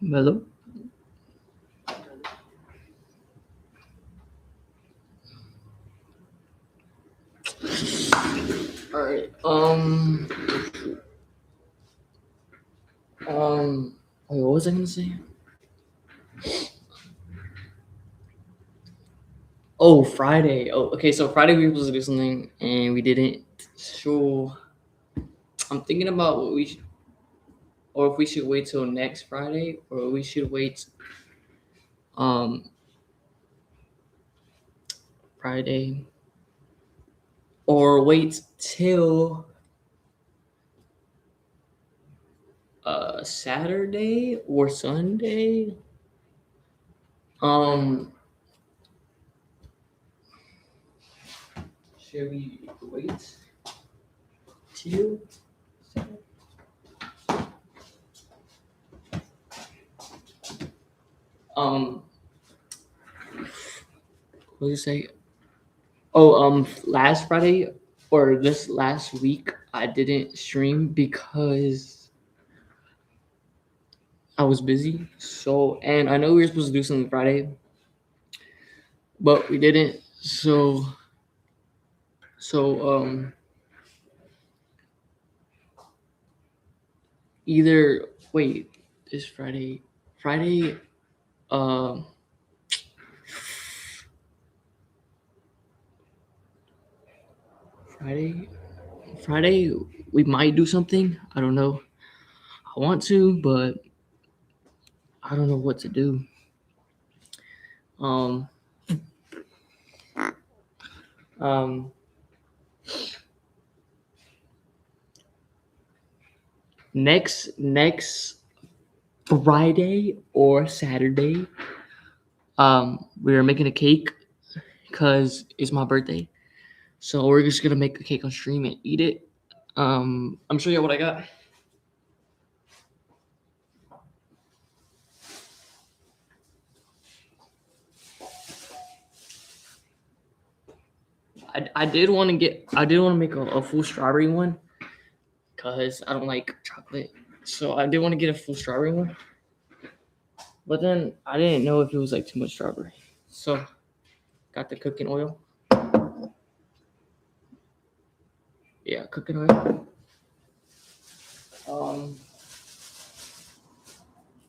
Hello. All right. Wait, what was I gonna say? Oh, Friday. Oh, okay. So Friday we were supposed to do something and we didn't. So I'm thinking about what we should, or if we should wait till next Friday, or we should wait um Friday, or wait till Saturday or Sunday. Um, should we wait till? Um, what did you say? Oh, last Friday or this last week, I didn't stream because I was busy. So, and I know we were supposed to do something Friday, but we didn't. So, either wait, this Friday, um, Friday, Friday, we might do something. I don't know. I want to, but I don't know what to do. Um, um, next Friday or Saturday, we are making a cake because it's my birthday. So we're just gonna make a cake on stream and eat it. I'm showing you what I got. I did want to make a full strawberry one because I don't like chocolate. So I did want to get a full strawberry one. But then I didn't know if it was like too much strawberry. So got the cooking oil. Yeah, cooking oil. Um,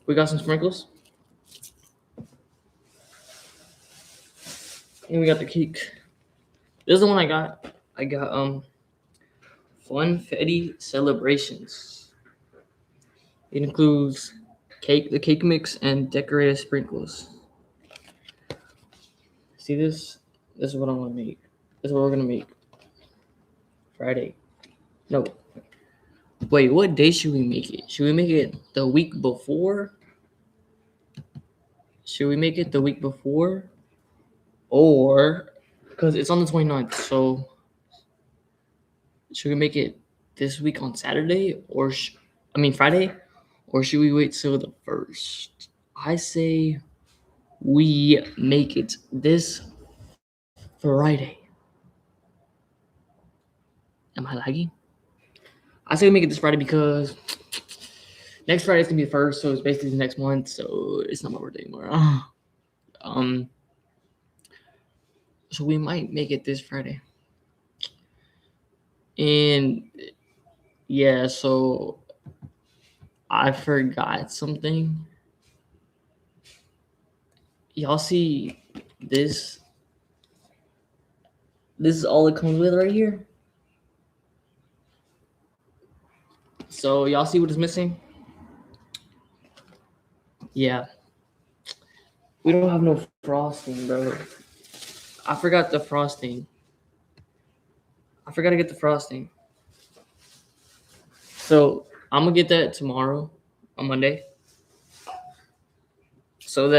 we got some sprinkles. And we got the cake. This is the one I got. I got Funfetti Celebrations. It includes cake, the cake mix, and decorated sprinkles. See this? This is what I want to make. This is what we're gonna make. Friday. No. Wait, what day should we make it? Should we make it the week before? Should we make it the week before? Or because it's on the 29th, so should we make it this week on Saturday or Friday, or should we wait till the 1st? I say we make it this Friday. Am I lagging? I say we make it this Friday because next Friday is gonna be the 1st, so it's basically the next month. So it's not my birthday anymore. Um, so we might make it this Friday. And yeah, so I forgot something. Y'all see this? This is all it comes with right here. So y'all see what is missing? Yeah. We don't have no frosting, bro. I forgot the frosting. I forgot to get the frosting. So I'm gonna get that tomorrow on Monday. So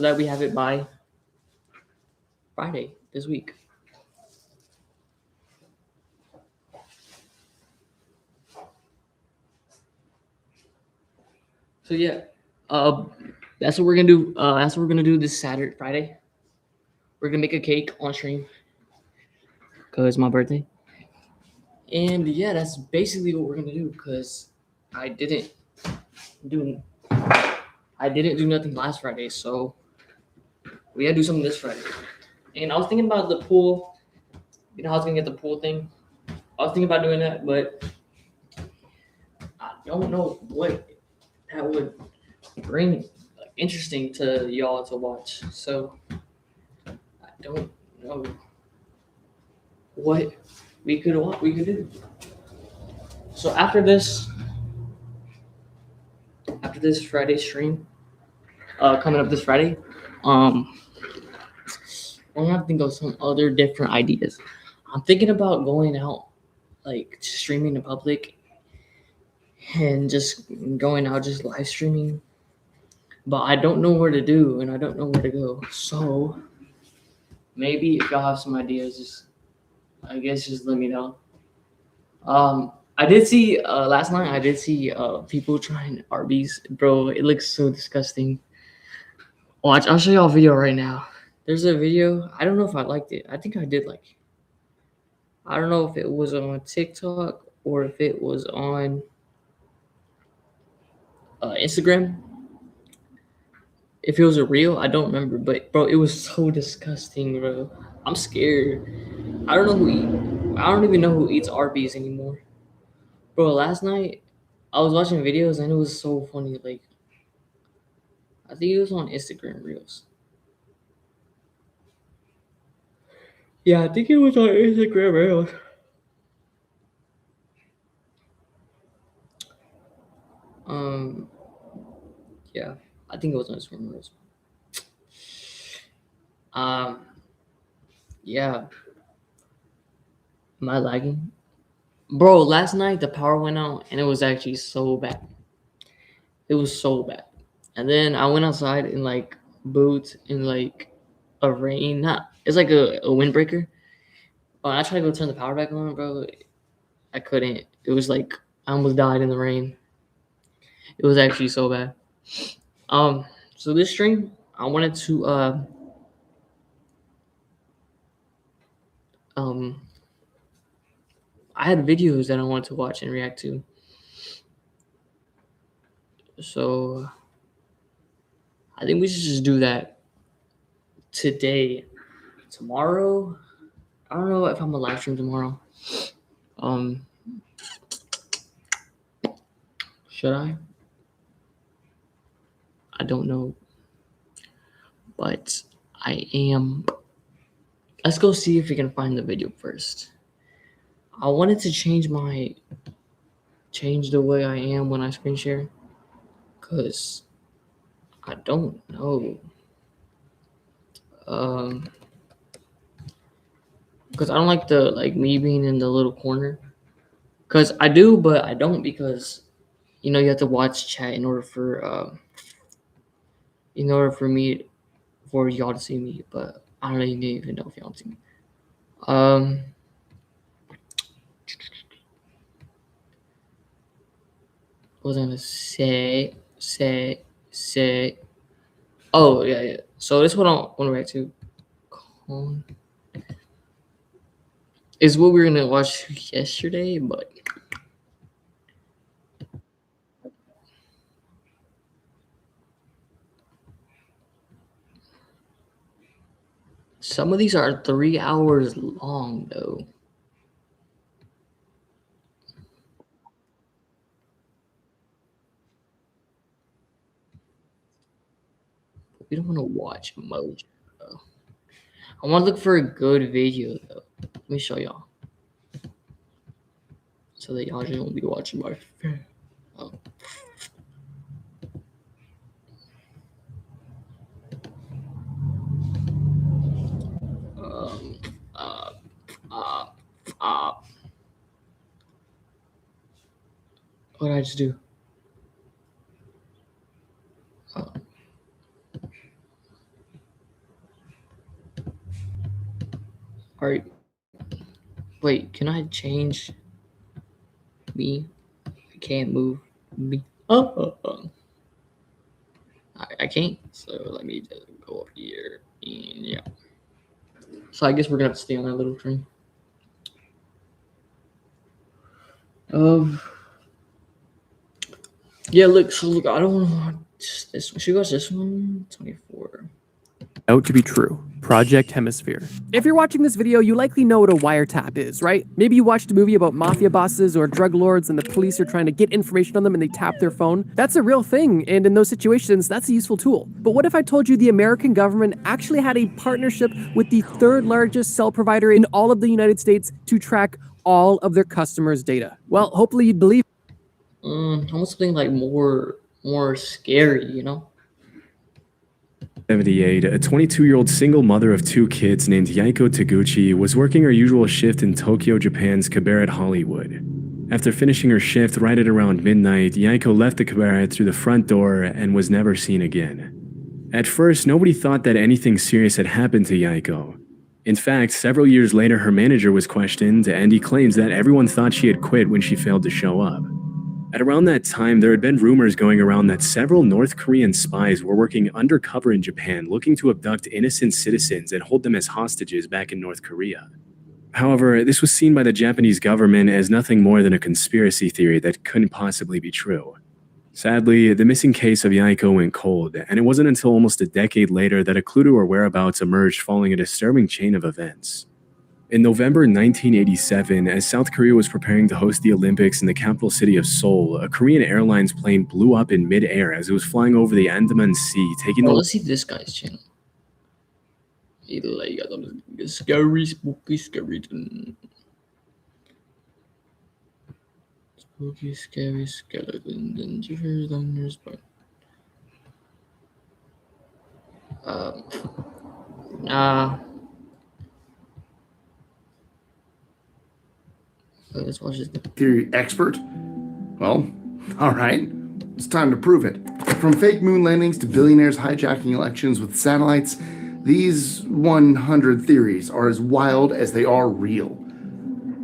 that we have it by Friday this week. So yeah, that's what we're gonna do. That's what we're gonna do this Saturday, Friday. We're gonna make a cake on stream because it's my birthday. And yeah, that's basically what we're gonna do because I didn't Dude, I didn't do nothing last Friday, so we gotta do something this Friday. And I was thinking about the pool. You know, I was gonna get the pool thing. I was thinking about doing that, but I don't know what that would bring interesting to y'all to watch. So I don't know what we could do. So after this Friday stream, coming up this Friday, we're gonna think of some other different ideas. I'm thinking about going out, like streaming in public, and just going out, just live streaming. But I don't know where to do, and I don't know where to go. So maybe if y'all have some ideas, just let me know. I did see last night. I did see people trying Arby's, bro. It looks so disgusting. Watch, I'll show y'all a video right now. There's a video. I don't know if I liked it. I think I did like it. I don't know if it was on TikTok or if it was on Instagram. If it was a reel, I don't remember. But bro, it was so disgusting, bro. I'm scared. I don't know who eat. I don't even know who eats Arby's anymore, bro. Last night I was watching videos and it was so funny. Like I think it was on Instagram reels. Yeah, I think it was on Instagram reels. Um, yeah, I think it was on Instagram reels. Um, yeah. Am I lagging? Bro, last night the power went out and it was actually so bad. It was so bad. And then I went outside in like boots in like a rain. Not it's like a windbreaker. Oh, I tried to go turn the power back on, bro. I couldn't. It was like I almost died in the rain. It was actually so bad. Um, so this stream, I wanted to um I had videos that I wanted to watch and react to. So I think we should just do that today. Tomorrow, I don't know if I'm a live stream tomorrow. Um, should I? I don't know, but I am. Let's go see if we can find the video first. I wanted to change the way I am when I screen share, cause I don't know. Um, cause I don't like the like me being in the little corner. Cause I do, but I don't because you have to watch chat in order for me for y'all to see me. But I don't even know if y'all see me. Um, what was I gonna say? Oh yeah. So this is what I want to react to. Cone is what we were gonna watch yesterday, but some of these are 3 hours long though. We don't want to watch emoji. Though. I want to look for a good video though. Let me show y'all, so that y'all just won't be watching my. Oh. Um. Uh. Uh. Uh. What did I just do? Oh. All right. Wait. Can I change me? I can't move me. Oh. I can't. So let me just go up here. And yeah. So I guess we're gonna have to stay on that little train. Um. Yeah, look, so look, I don't want this one. Should we watch this one? 24. Out to be true. Project Hemisphere. If you're watching this video, you likely know what a wiretap is, right? Maybe you watched a movie about mafia bosses or drug lords and the police are trying to get information on them and they tap their phone. That's a real thing, and in those situations, that's a useful tool. But what if I told you the American government actually had a partnership with the third largest cell provider in all of the United States to track all of their customers' data? Well, hopefully you'd believe. Almost something like more scary, you know? 78, a 22-year-old single mother of 2 kids named Yaiko Taguchi was working her usual shift in Tokyo, Japan's cabaret Hollywood. After finishing her shift right at around midnight, Yaiko left the cabaret through the front door and was never seen again. At first, nobody thought that anything serious had happened to Yaiko. In fact, several years later, her manager was questioned, and he claims that everyone thought she had quit when she failed to show up. At around that time, there had been rumors going around that several North Korean spies were working undercover in Japan looking to abduct innocent citizens and hold them as hostages back in North Korea. However, this was seen by the Japanese government as nothing more than a conspiracy theory that couldn't possibly be true. Sadly, the missing case of Yaiko went cold, and it wasn't until almost a decade later that a clue to her whereabouts emerged following a disturbing chain of events. In November 1987, as South Korea was preparing to host the Olympics in the capital city of Seoul, a Korean Airlines plane blew up in mid-air as it was flying over the Andaman Sea, taking the... Let's see this guy's channel. Scary, spooky skeleton. Spooky, scary skeleton. Danger, thunders, but... Let's watch this. Theory expert? Well, all right. It's time to prove it. From fake moon landings to billionaires hijacking elections with satellites, these 100 theories are as wild as they are real.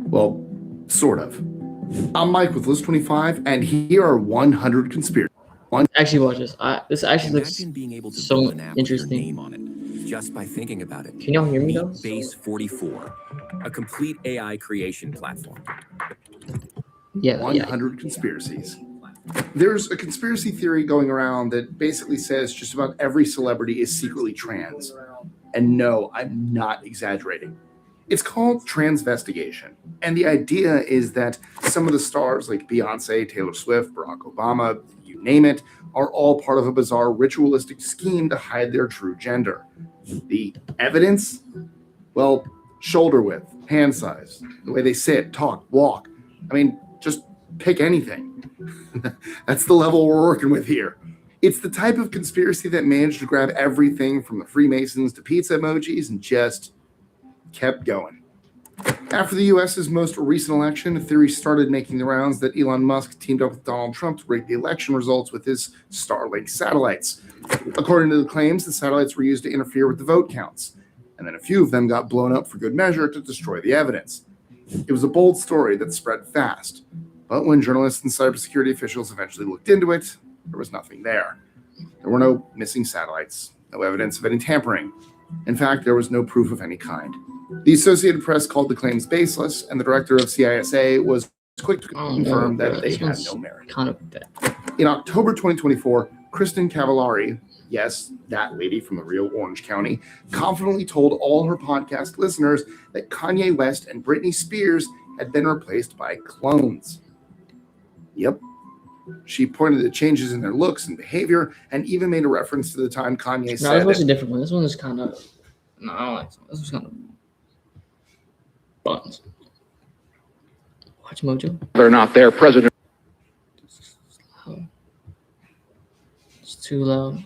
Well, sort of. I'm Mike with List 25, and here are 100 conspiracies. Actually, watch this. This actually looks being able to so build an app with your interesting. name on it, just by thinking about it. Can y'all hear me though? Base 44, a complete AI creation platform. Yeah, 100 conspiracies. There's a conspiracy theory going around that basically says just about every celebrity is secretly trans. And no, I'm not exaggerating. It's called transvestigation. And the idea is that some of the stars like Beyonce, Taylor Swift, Barack Obama, you name it, are all part of a bizarre ritualistic scheme to hide their true gender. The evidence? Well, shoulder width, hand size, the way they sit, talk, walk. I mean, just pick anything. That's the level we're working with here. It's the type of conspiracy that managed to grab everything from the Freemasons to pizza emojis and just kept going. After the US's most recent election, a theory started making the rounds that Elon Musk teamed up with Donald Trump to rig the election results with his Starlink satellites. According to the claims, the satellites were used to interfere with the vote counts, and then a few of them got blown up for good measure to destroy the evidence. It was a bold story that spread fast, but when journalists and cybersecurity officials eventually looked into it, there was nothing there. There were no missing satellites, no evidence of any tampering. In fact, there was no proof of any kind. The Associated Press called the claims baseless, and the director of CISA was quick to confirm that they had no merit. Kind of bad. In October 2024, Kristen Cavallari, yes, that lady from the real Orange County, confidently told all her podcast listeners that Kanye West and Britney Spears had been replaced by clones. Yep. She pointed to changes in their looks and behavior and even made a reference to the time Kanye said... No, this was a different one. This one is kind of... No, I don't like this one. This was kind of... buttons. Watch Mojo. They're not their president. It's too loud.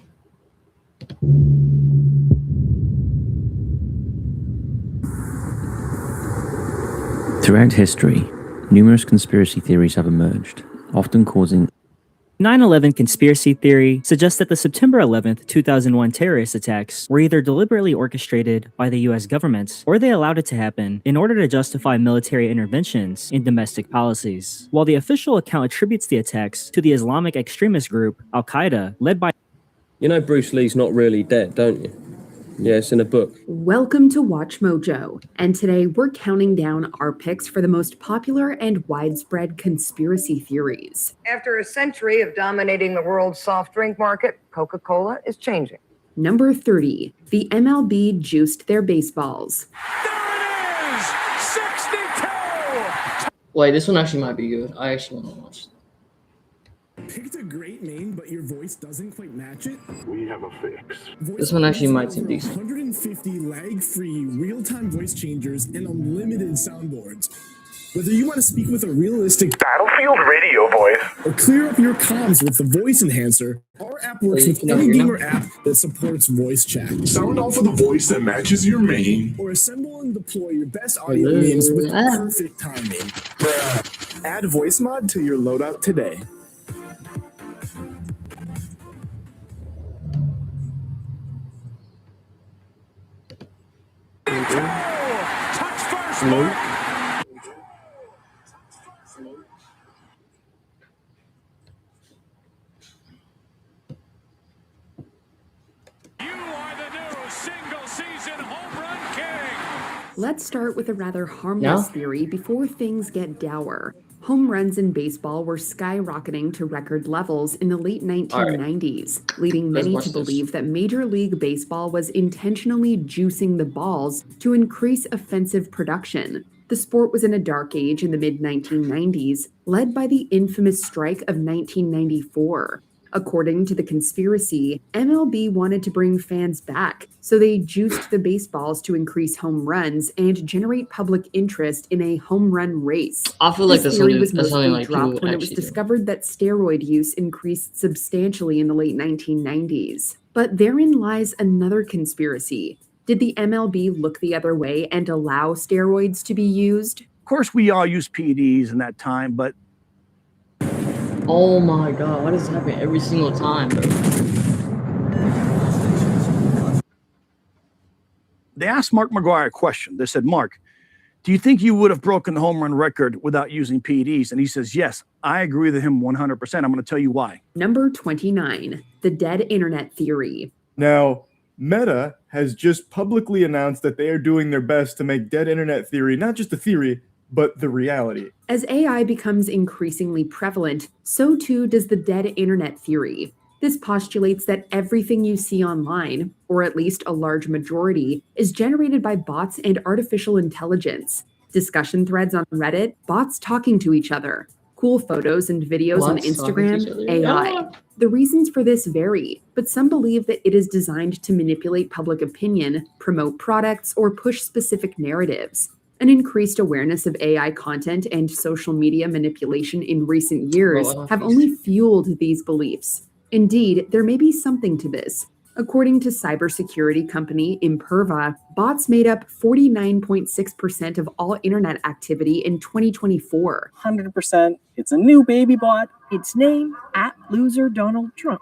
Throughout history, numerous conspiracy theories have emerged, often causing 9/11 conspiracy theory suggests that the September 11th, 2001 terrorist attacks were either deliberately orchestrated by the US government or they allowed it to happen in order to justify military interventions in domestic policies. While the official account attributes the attacks to the Islamic extremist group Al-Qaeda, led by... You know Bruce Lee's not really dead, don't you? Yes, in a book. Welcome to Watch Mojo, and today we're counting down our picks for the most popular and widespread conspiracy theories. After a century of dominating the world's soft drink market, Coca-Cola is changing. Number 30, the MLB juiced their baseballs. There it is! 62! Wait, this one actually might be good. I actually want to watch it. Picked a great name, but your voice doesn't quite match it? We have a fix. This one actually might seem decent. 150 lag-free real-time voice changers and unlimited soundboards. Whether you want to speak with a realistic Battlefield radio voice or clear up your comms with the voice enhancer, our app works with any gamer app that supports voice chat. Sound off of the voice that matches your main. Or assemble and deploy your best audio memes with perfect timing. Add voice mod to your loadout today. Touch first, Mark. You are the new single-season home run king. Let's start with a rather harmless theory before things get dour. Home runs in baseball were skyrocketing to record levels in the late 1990s, leading many to believe that Major League Baseball was intentionally juicing the balls to increase offensive production. The sport was in a dark age in the mid-1990s, led by the infamous strike of 1994. According to the conspiracy, MLB wanted to bring fans back, so they juiced the baseballs to increase home runs and generate public interest in a home run race. I feel like this that's theory something, was mostly like dropped when it was discovered that steroid use increased substantially in the late 1990s. But therein lies another conspiracy. Did the MLB look the other way and allow steroids to be used? Of course, we all used PEDs in that time, but oh my god, why does this happen every single time, bro? They asked Mark McGwire a question. They said, Mark, do you think you would have broken the home run record without using PEDs? And he says, yes, I agree with him 100%. I'm going to tell you why. Number 29, the dead internet theory. Now, Meta has just publicly announced that they are doing their best to make dead internet theory not just a theory, but the reality. As AI becomes increasingly prevalent, so too does the dead internet theory. This postulates that everything you see online, or at least a large majority, is generated by bots and artificial intelligence. Discussion threads on Reddit, bots talking to each other. Cool photos and videos on Instagram, AI. The reasons for this vary, but some believe that it is designed to manipulate public opinion, promote products, or push specific narratives. An increased awareness of AI content and social media manipulation in recent years have only fueled these beliefs. Indeed, there may be something to this. According to cybersecurity company Imperva, bots made up 49.6% of all internet activity in 2024. 100%. It's a new baby bot. Its name, @LoserDonaldTrump.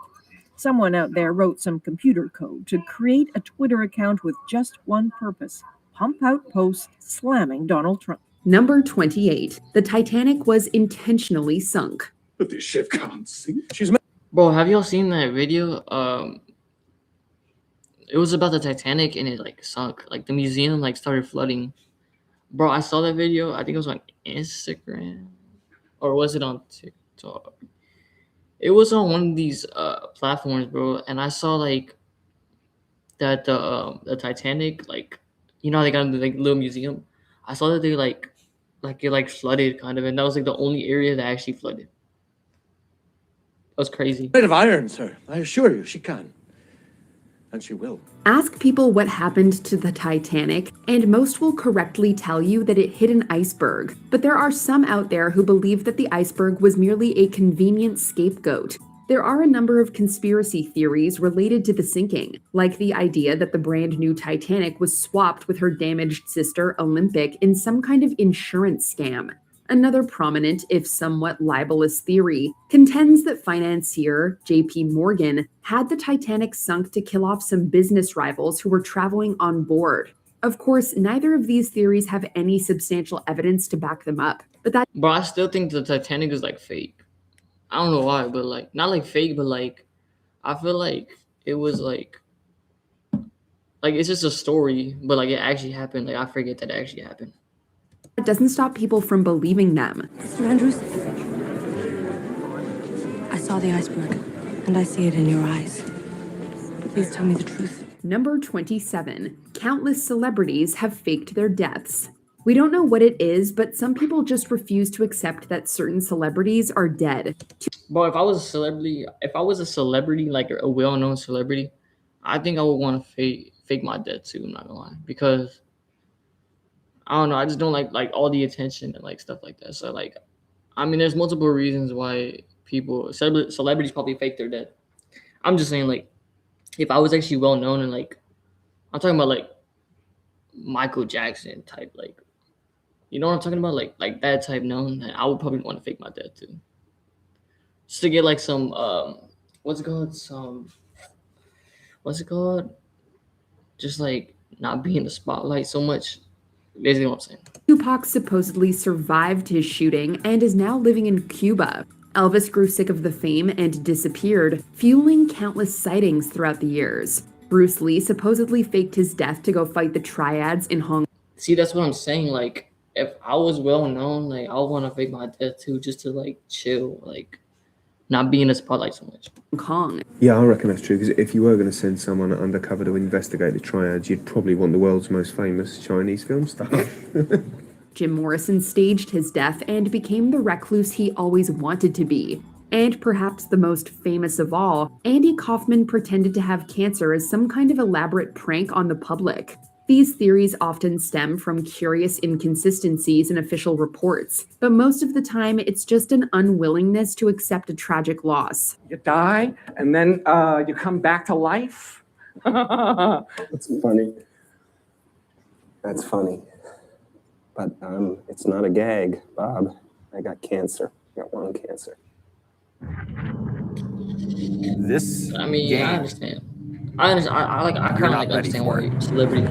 Someone out there wrote some computer code to create a Twitter account with just one purpose: pump out posts slamming Donald Trump. Number 28. The Titanic was intentionally sunk. But this ship can't sink. Bro, have y'all seen that video? It was about the Titanic and it like sunk. Like the museum like started flooding. Bro, I saw that video. I think it was on Instagram. Or was it on TikTok? It was on one of these platforms, bro. And I saw like that the Titanic, like, you know how they got the like little museum? I saw that they like it like flooded kind of, and that was like the only area that actually flooded. That was crazy. Made of iron, sir. I assure you, she can. And she will. Ask people what happened to the Titanic, and most will correctly tell you that it hit an iceberg. But there are some out there who believe that the iceberg was merely a convenient scapegoat. There are a number of conspiracy theories related to the sinking, like the idea that the brand new Titanic was swapped with her damaged sister Olympic in some kind of insurance scam. Another prominent, if somewhat libelous theory, contends that financier JP Morgan had the Titanic sunk to kill off some business rivals who were traveling on board. Of course, neither of these theories have any substantial evidence to back them up, but that— Bro, I still think the Titanic is like fake. I don't know why, but like not like fake, but like I feel like it was like like it's just a story, but like it actually happened. Like I forget that it actually happened. It doesn't stop people from believing them. Mr. Andrews, I saw the iceberg, and I see it in your eyes. Please tell me the truth. Number 27. Countless celebrities have faked their deaths. We don't know what it is, but some people just refuse to accept that certain celebrities are dead. But if I was a celebrity, like a well-known celebrity, I think I would want to fake my death too. I'm not gonna lie, because I don't know. I just don't like all the attention and like stuff like that. So like, I mean, there's multiple reasons why celebrities probably fake their death. I'm just saying, like, if I was actually well known and like, I'm talking about like Michael Jackson type, like, you know what I'm talking about, like that type known, then I would probably want to fake my death too, just to get like some what's it called, just like not be in the spotlight so much. Basically what I'm saying. Tupac supposedly survived his shooting and is now living in Cuba. Elvis grew sick of the fame and disappeared, fueling countless sightings throughout the years. Bruce Lee supposedly faked his death to go fight the triads in Hong Kong. See, that's what I'm saying. Like, if I was well known, like, I would want to fake my death too, just to like chill, like not be in the spotlight so much. Kong. Yeah, I reckon that's true, because if you were going to send someone undercover to investigate the triads, you'd probably want the world's most famous Chinese film star. Jim Morrison staged his death and became the recluse he always wanted to be. And perhaps the most famous of all, Andy Kaufman pretended to have cancer as some kind of elaborate prank on the public. These theories often stem from curious inconsistencies in official reports, but most of the time it's just an unwillingness to accept a tragic loss. You die, and then you come back to life? That's funny. That's funny. But it's not a gag, Bob. I got cancer. I got lung cancer. This I mean, game. I understand. I kind of not like ready understand for why celebrities,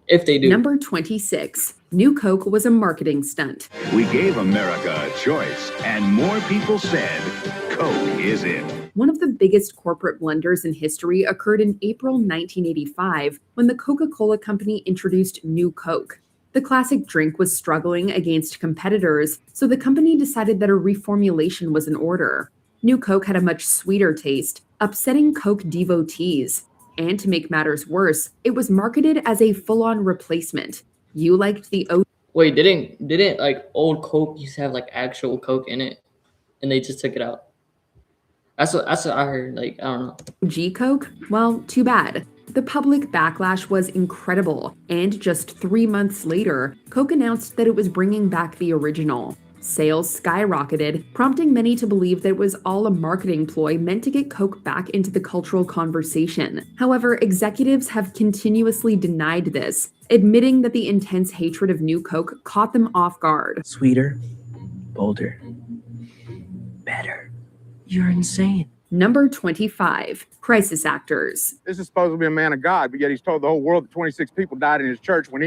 if they do. Number 26. New Coke was a marketing stunt. We gave America a choice, and more people said Coke is it. One of the biggest corporate blunders in history occurred in April 1985 when the Coca-Cola Company introduced New Coke. The classic drink was struggling against competitors, so the company decided that a reformulation was in order. New Coke had a much sweeter taste, upsetting Coke devotees. And to make matters worse, it was marketed as a full-on replacement. You liked the Wait, didn't like old Coke used to have like actual Coke in it, and they just took it out? That's what I heard. Like, I don't know. OG Coke? Well, too bad. The public backlash was incredible, and just 3 months later, Coke announced that it was bringing back the original. Sales skyrocketed, prompting many to believe that it was all a marketing ploy meant to get Coke back into the cultural conversation. However, executives have continuously denied this, admitting that the intense hatred of New Coke caught them off guard. Sweeter, bolder, better. You're insane. Number 25. Crisis actors. This is supposed to be a man of God, but yet he's told the whole world that 26 people died in his church when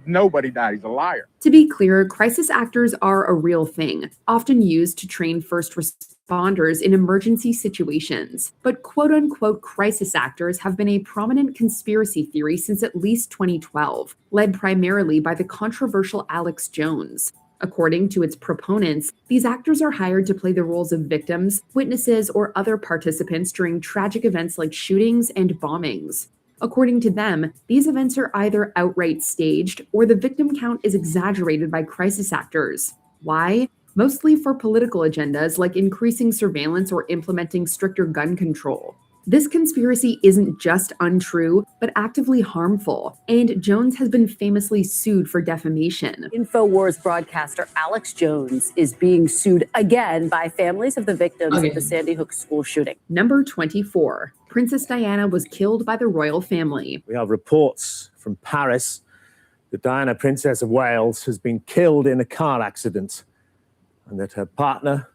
nobody died. He's a liar. To be clear, crisis actors are a real thing, often used to train first responders in emergency situations. But quote-unquote crisis actors have been a prominent conspiracy theory since at least 2012, led primarily by the controversial Alex Jones. According to its proponents, these actors are hired to play the roles of victims, witnesses, or other participants during tragic events like shootings and bombings. According to them, these events are either outright staged or the victim count is exaggerated by crisis actors. Why? Mostly for political agendas like increasing surveillance or implementing stricter gun control. This conspiracy isn't just untrue, but actively harmful, and Jones has been famously sued for defamation. InfoWars broadcaster Alex Jones is being sued again by families of the victims of the Sandy Hook school shooting. Number 24. Princess Diana was killed by the royal family. We have reports from Paris that Diana, Princess of Wales, has been killed in a car accident, and that her partner,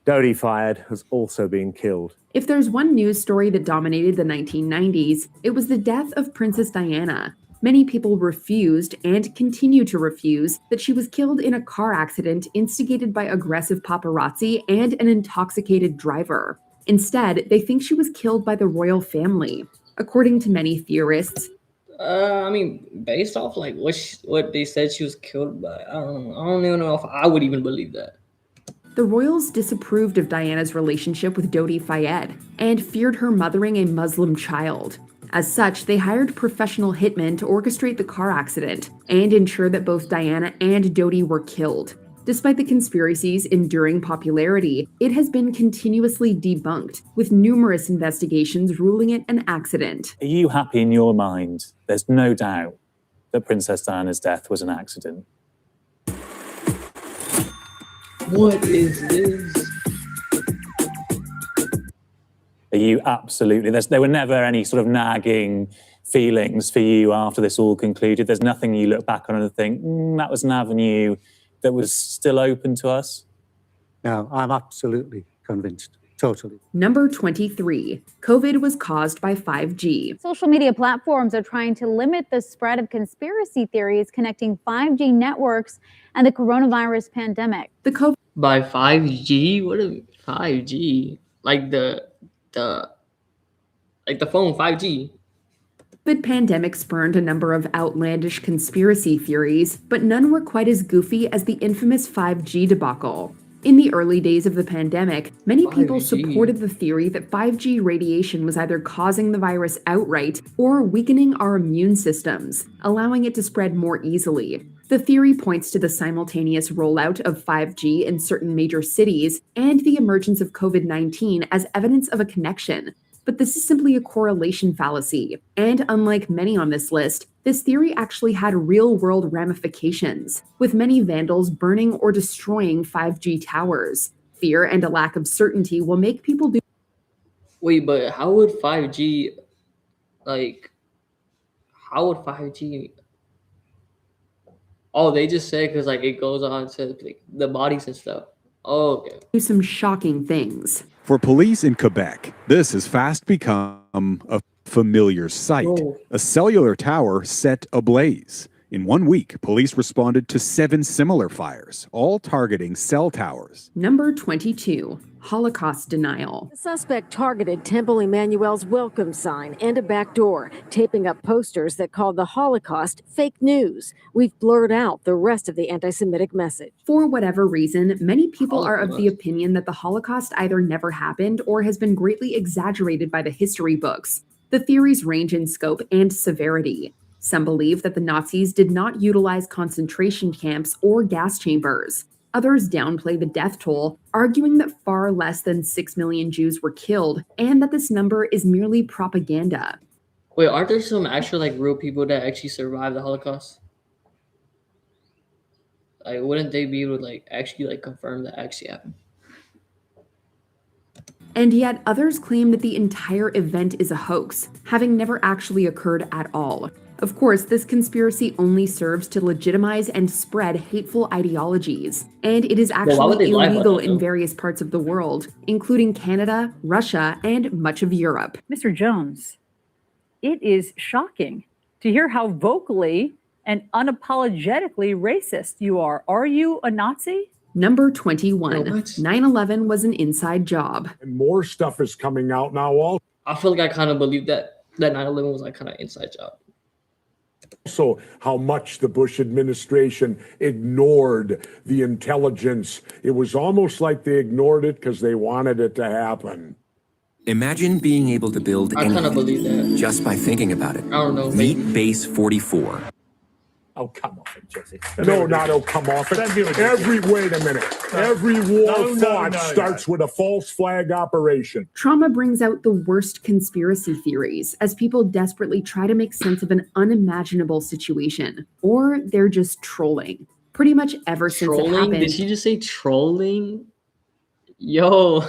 Dodi Fayed, has also been killed. If there's one news story that dominated the 1990s, it was the death of Princess Diana. Many people refused and continue to refuse that she was killed in a car accident instigated by aggressive paparazzi and an intoxicated driver. Instead, they think she was killed by the royal family. According to many theorists, I mean, based off like what they said she was killed by, I don't even know if I would even believe that. the royals disapproved of Diana's relationship with Dodi Fayed and feared her mothering a Muslim child. As such, they hired professional hitmen to orchestrate the car accident and ensure that both Diana and Dodi were killed. Despite the conspiracy's enduring popularity, it has been continuously debunked, with numerous investigations ruling it an accident. Are you happy in your mind? There's no doubt that Princess Diana's death was an accident. What is this? Are you absolutely? There were never any sort of nagging feelings for you after this all concluded. There's nothing you look back on and think, that was an avenue that was still open to us? No, I'm absolutely convinced. Totally. Number 23. COVID was caused by 5G. Social media platforms are trying to limit the spread of conspiracy theories connecting 5G networks and the coronavirus pandemic. By 5G? What is 5G? Like the phone 5G. The pandemic spurned a number of outlandish conspiracy theories, but none were quite as goofy as the infamous 5G debacle. In the early days of the pandemic, many people supported the theory that 5G radiation was either causing the virus outright or weakening our immune systems, allowing it to spread more easily. The theory points to the simultaneous rollout of 5G in certain major cities and the emergence of COVID-19 as evidence of a connection. But this is simply a correlation fallacy. And unlike many on this list, this theory actually had real-world ramifications, with many vandals burning or destroying 5G towers. Fear and a lack of certainty will make people do— Wait, but how would 5G, Oh, they just said because it goes on to the bodies and stuff. Oh, okay. Do some shocking things. For police in Quebec, this has fast become a familiar sight. A cellular tower set ablaze. In 1 week, police responded to 7 similar fires, all targeting cell towers. Number 22. Holocaust denial. The suspect targeted Temple Emmanuel's welcome sign and a back door, taping up posters that called the Holocaust fake news. We've blurred out the rest of the anti-Semitic message. For whatever reason, many people are of the opinion that the Holocaust either never happened or has been greatly exaggerated by the history books. The theories range in scope and severity. Some believe that the Nazis did not utilize concentration camps or gas chambers. Others downplay the death toll, arguing that far less than 6 million Jews were killed and that this number is merely propaganda. Wait, aren't there some actual real people that actually survived the Holocaust? Wouldn't they be able to actually confirm that actually happened? And yet others claim that the entire event is a hoax, having never actually occurred at all. Of course, this conspiracy only serves to legitimize and spread hateful ideologies, and it is actually illegal in various parts of the world, including Canada, Russia, and much of Europe. Mr. Jones, it is shocking to hear how vocally and unapologetically racist you are. Are you a Nazi? Number 21. 9/11 was an inside job. And more stuff is coming out now. I feel like I kind of believe that 9/11 was kind of inside job. Also, how much the Bush administration ignored the intelligence. It was almost like they ignored it because they wanted it to happen. Imagine being able to build I kind of believe that. just by thinking about it. I don't know. Meet Base 44. Oh, come off it, Jesse. No, not oh, come off it. Wait a minute. Every war fought starts with a false flag operation. Trauma brings out the worst conspiracy theories as people desperately try to make sense of an unimaginable situation, or they're just trolling. Pretty much ever since it happened. Did she just say trolling? Yo.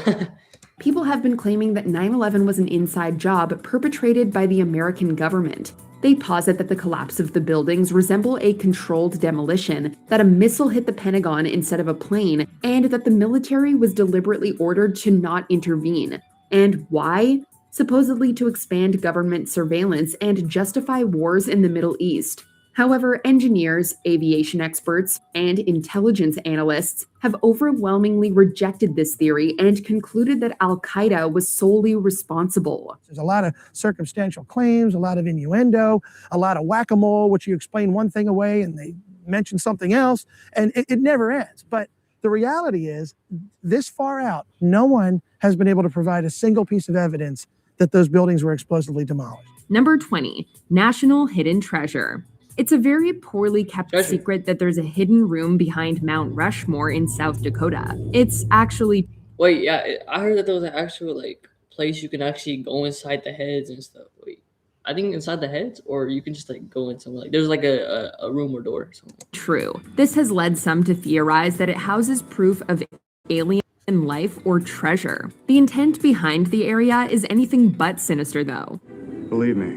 People have been claiming that 9/11 was an inside job perpetrated by the American government. They posit that the collapse of the buildings resemble a controlled demolition, that a missile hit the Pentagon instead of a plane, and that the military was deliberately ordered to not intervene. And why? Supposedly to expand government surveillance and justify wars in the Middle East. However, engineers, aviation experts, and intelligence analysts have overwhelmingly rejected this theory and concluded that Al-Qaeda was solely responsible. There's a lot of circumstantial claims, a lot of innuendo, a lot of whack-a-mole, which you explain one thing away and they mention something else, and it never ends. But the reality is, this far out, no one has been able to provide a single piece of evidence that those buildings were explosively demolished. Number 20, National Hidden Treasure. It's a very poorly kept secret that there's a hidden room behind Mount Rushmore in South Dakota. It's actually... Wait, yeah, I heard that there was an actual, like, place you can actually go inside the heads and stuff. Wait, I think inside the heads, or you can just, like, go in somewhere. Like, there's, like, a room or door or something. True. This has led some to theorize that it houses proof of alien life or treasure. The intent behind the area is anything but sinister, though. Believe me,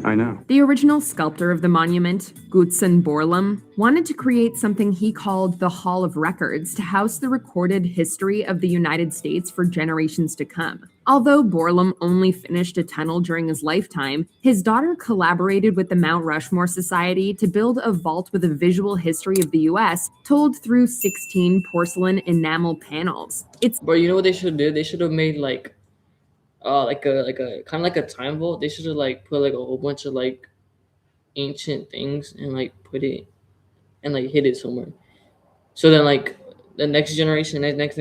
I know. The original sculptor of the monument, Gutzon Borglum, wanted to create something he called the Hall of Records to house the recorded history of the United States for generations to come. Although Borglum only finished a tunnel during his lifetime, his daughter collaborated with the Mount Rushmore Society to build a vault with a visual history of the U.S. told through 16 porcelain enamel panels. But you know what they should do? They should have made like a kind of like a time vault. They should have like put like a whole bunch of like ancient things and like put it and like hid it somewhere. So then like the next generation, next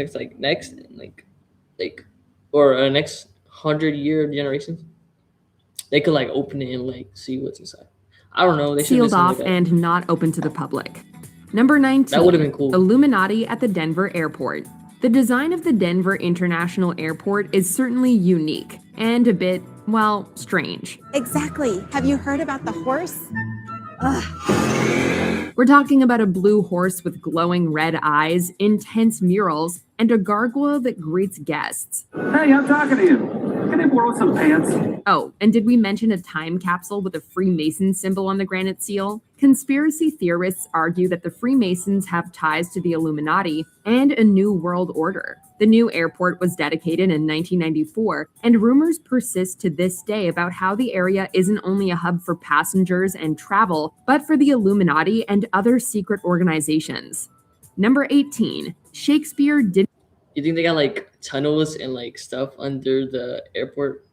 or next 100-year generations, they could like open it and like see what's inside. I don't know. They should sealed off and not open to the public. Number 19. That would have been cool. Illuminati at the Denver airport. The design of the Denver International Airport is certainly unique and a bit, well, strange. Exactly. Have you heard about the horse? Ugh. We're talking about a blue horse with glowing red eyes, intense murals, and a gargoyle that greets guests. Hey, I'm talking to you. Can I borrow some pants? Oh, and did we mention a time capsule with a Freemason symbol on the granite seal? Conspiracy theorists argue that the Freemasons have ties to the Illuminati and a new world order. The new airport was dedicated in 1994, and rumors persist to this day about how the area isn't only a hub for passengers and travel, but for the Illuminati and other secret organizations. Number 18, Shakespeare didn't... You think they got like tunnels and like stuff under the airport?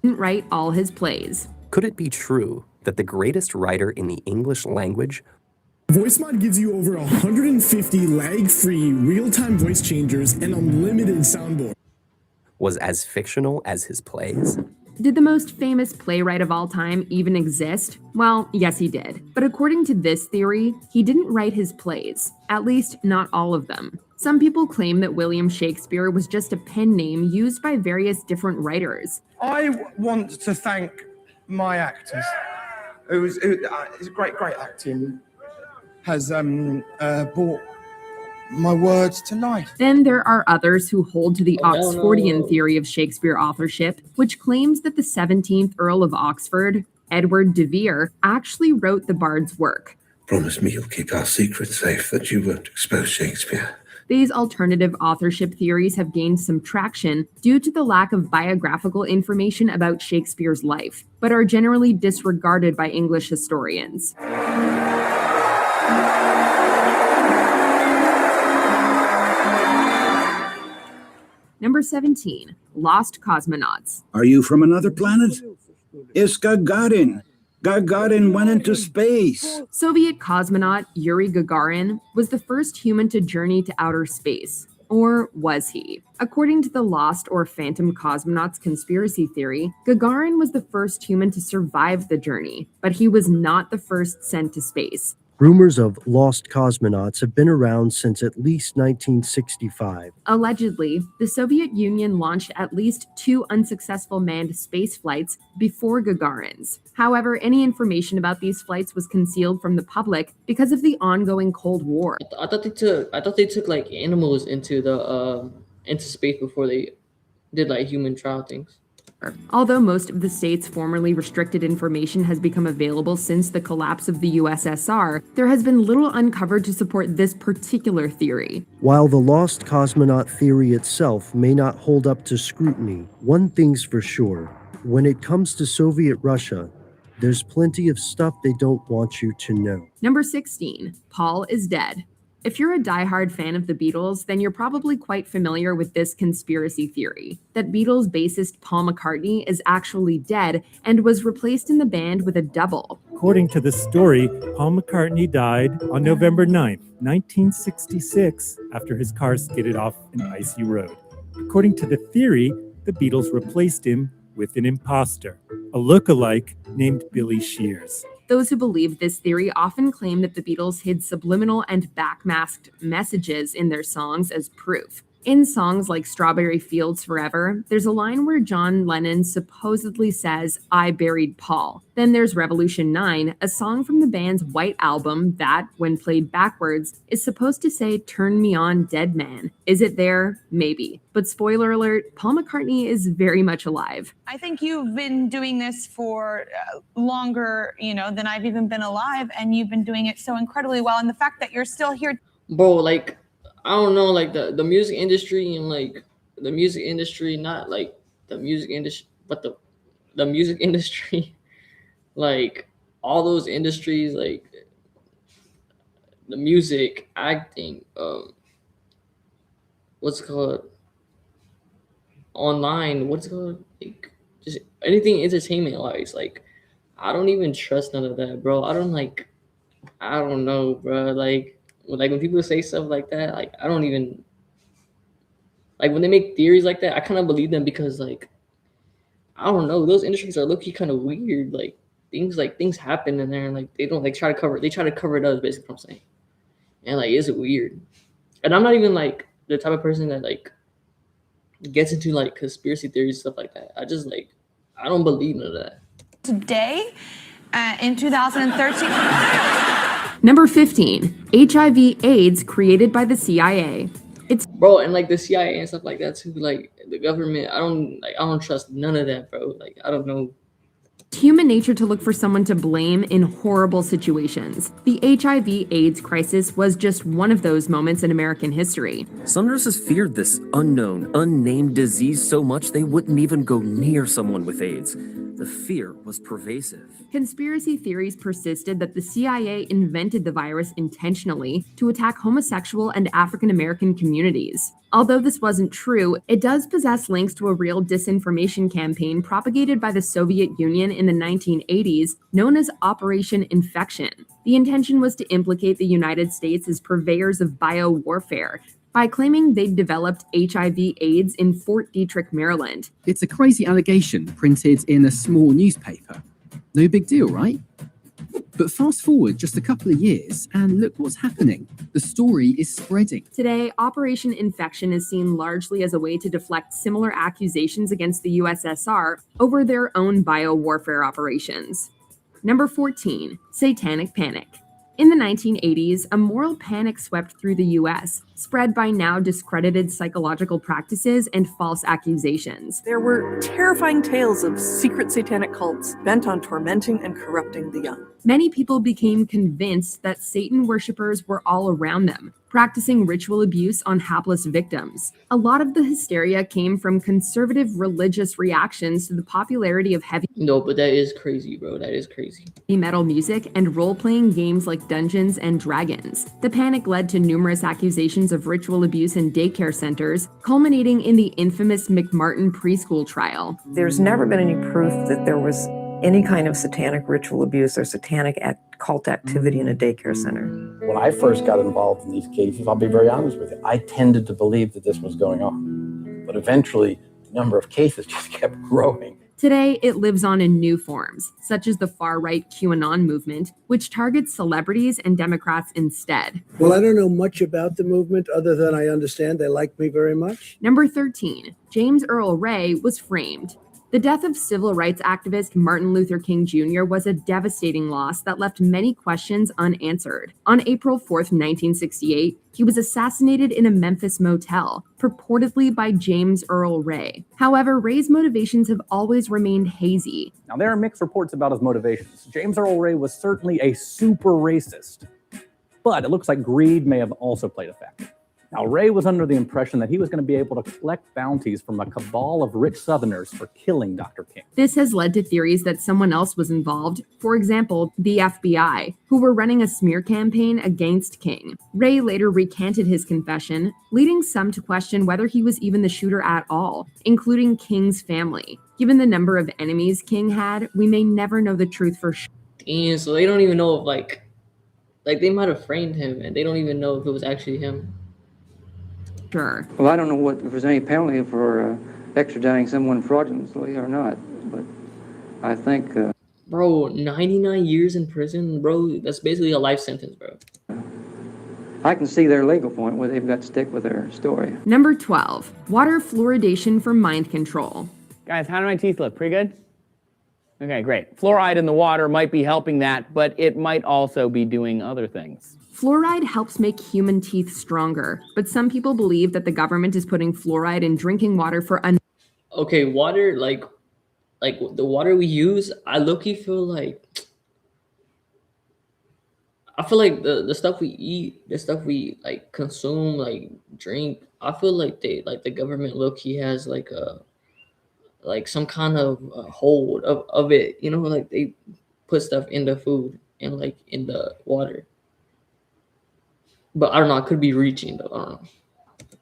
Write all his plays. Could it be true that the greatest writer in the English language... VoiceMod gives you over 150 lag-free, real-time voice changers and unlimited soundboard. ...was as fictional as his plays? Did the most famous playwright of all time even exist? Well, yes, he did. But according to this theory, he didn't write his plays. At least, not all of them. Some people claim that William Shakespeare was just a pen name used by various different writers. I want to thank my actors. It's great acting has brought my words to life. Then there are others who hold to the Oxfordian theory of Shakespeare authorship, which claims that the 17th Earl of Oxford, Edward de Vere, actually wrote the bard's work. Promise me you'll keep our secret safe, that you won't expose Shakespeare. These alternative authorship theories have gained some traction due to the lack of biographical information about Shakespeare's life, but are generally disregarded by English historians. Number 17, Lost Cosmonauts. Are you from another planet? It's Gagarin. Gagarin went into space. Soviet cosmonaut Yuri Gagarin was the first human to journey to outer space. Or was he? According to the Lost or Phantom Cosmonauts conspiracy theory, Gagarin was the first human to survive the journey, but he was not the first sent to space. Rumors of lost cosmonauts have been around since at least 1965. Allegedly, the Soviet Union launched at least 2 unsuccessful manned space flights before Gagarin's. However, any information about these flights was concealed from the public because of the ongoing Cold War. I thought they took like animals into space before they did like human trial things. Although most of the state's formerly restricted information has become available since the collapse of the USSR, there has been little uncovered to support this particular theory. While the lost cosmonaut theory itself may not hold up to scrutiny, one thing's for sure. When it comes to Soviet Russia, There's plenty of stuff they don't want you to know. Number 16, Paul is dead. If you're a diehard fan of the Beatles, then you're probably quite familiar with this conspiracy theory that Beatles bassist Paul McCartney is actually dead and was replaced in the band with a double. According to the story, Paul McCartney died on November 9th, 1966, after his car skidded off an icy road. According to the theory, the Beatles replaced him with an imposter, a look-alike named Billy Shears. Those who believe this theory often claim that the Beatles hid subliminal and backmasked messages in their songs as proof. In songs like Strawberry Fields Forever, there's a line where John Lennon supposedly says, "I buried Paul." Then there's Revolution 9, a song from the band's White Album that, when played backwards, is supposed to say, "Turn me on, dead man." Is it there? Maybe. But spoiler alert, Paul McCartney is very much alive. I think you've been doing this for longer, than I've even been alive, and you've been doing it so incredibly well. And the fact that you're still here. Bro, like, I don't know, like the music industry and like the music industry, not like the music industry, but the music industry, like all those industries, like the music, acting, what's it called, online, what's it called, like just anything entertainment wise, like I don't even trust none of that, bro. I don't know, bro. Like when people say stuff like that, like I don't even, like when they make theories like that, I kind of believe them because like I don't know, those industries are low-key kind of weird. Like things happen in there, and like they don't like try to cover it up, basically what I'm saying. And like it's weird. And I'm not even like the type of person that like gets into like conspiracy theories, stuff like that. I just like I don't believe none of that. Today, in 2013. Number 15, HIV/AIDS created by the CIA. It's bro, and like the CIA and stuff like that too. Like the government, I don't trust none of that, bro. Like I don't know. Human nature to look for someone to blame in horrible situations. The HIV/AIDS crisis was just one of those moments in American history. Some nurses feared this unknown, unnamed disease so much they wouldn't even go near someone with AIDS. The fear was pervasive. Conspiracy theories persisted that the CIA invented the virus intentionally to attack homosexual and African American communities. Although this wasn't true, it does possess links to a real disinformation campaign propagated by the Soviet Union in the 1980s, known as Operation Infection. The intention was to implicate the United States as purveyors of biowarfare by claiming they'd developed HIV/AIDS in Fort Detrick, Maryland. It's a crazy allegation printed in a small newspaper. No big deal, right? But fast forward just a couple of years and look what's happening. The story is spreading. Today, Operation Infection is seen largely as a way to deflect similar accusations against the USSR over their own biowarfare operations. Number 14, Satanic Panic. In the 1980s, a moral panic swept through the US, spread by now discredited psychological practices and false accusations. There were terrifying tales of secret satanic cults bent on tormenting and corrupting the young. Many people became convinced that Satan worshippers were all around them, practicing ritual abuse on hapless victims. A lot of the hysteria came from conservative religious reactions to the popularity of heavy but that is crazy, bro. That is crazy. Metal music and role-playing games like Dungeons and Dragons. The panic led to numerous accusations of ritual abuse in daycare centers, culminating in the infamous McMartin preschool trial. There's never been any proof that there was any kind of satanic ritual abuse or satanic cult activity in a daycare center. When I first got involved in these cases, I'll be very honest with you, I tended to believe that this was going on. But eventually, the number of cases just kept growing. Today, it lives on in new forms, such as the far-right QAnon movement, which targets celebrities and Democrats instead. Well, I don't know much about the movement other than I understand they like me very much. Number 13, James Earl Ray was framed. The death of civil rights activist Martin Luther King Jr. was a devastating loss that left many questions unanswered. On April 4th, 1968, he was assassinated in a Memphis motel, purportedly by James Earl Ray. However, Ray's motivations have always remained hazy. Now, there are mixed reports about his motivations. James Earl Ray was certainly a super racist, but it looks like greed may have also played a factor. Now, Ray was under the impression that he was going to be able to collect bounties from a cabal of rich Southerners for killing Dr. King. This has led to theories that someone else was involved, for example, the FBI, who were running a smear campaign against King. Ray later recanted his confession, leading some to question whether he was even the shooter at all, including King's family. Given the number of enemies King had, we may never know the truth for sure. And so they don't even know if like they might have framed him and they don't even know if it was actually him. Sure. Well, I don't know if there's any penalty for extraditing someone fraudulently or not, but I think... Bro, 99 years in prison, bro, that's basically a life sentence, bro. I can see their legal point where they've got to stick with their story. Number 12, water fluoridation for mind control. Guys, how do my teeth look? Pretty good? Okay, great. Fluoride in the water might be helping that, but it might also be doing other things. Fluoride helps make human teeth stronger, but some people believe that the government is putting fluoride in drinking water for Okay, water, like the water we use, I low-key feel like the stuff we eat, the stuff we like consume, like drink, I feel like the government low-key has like some kind of hold of it, you know, like they put stuff in the food and like in the water. But I don't know, I could be reaching though, I don't know.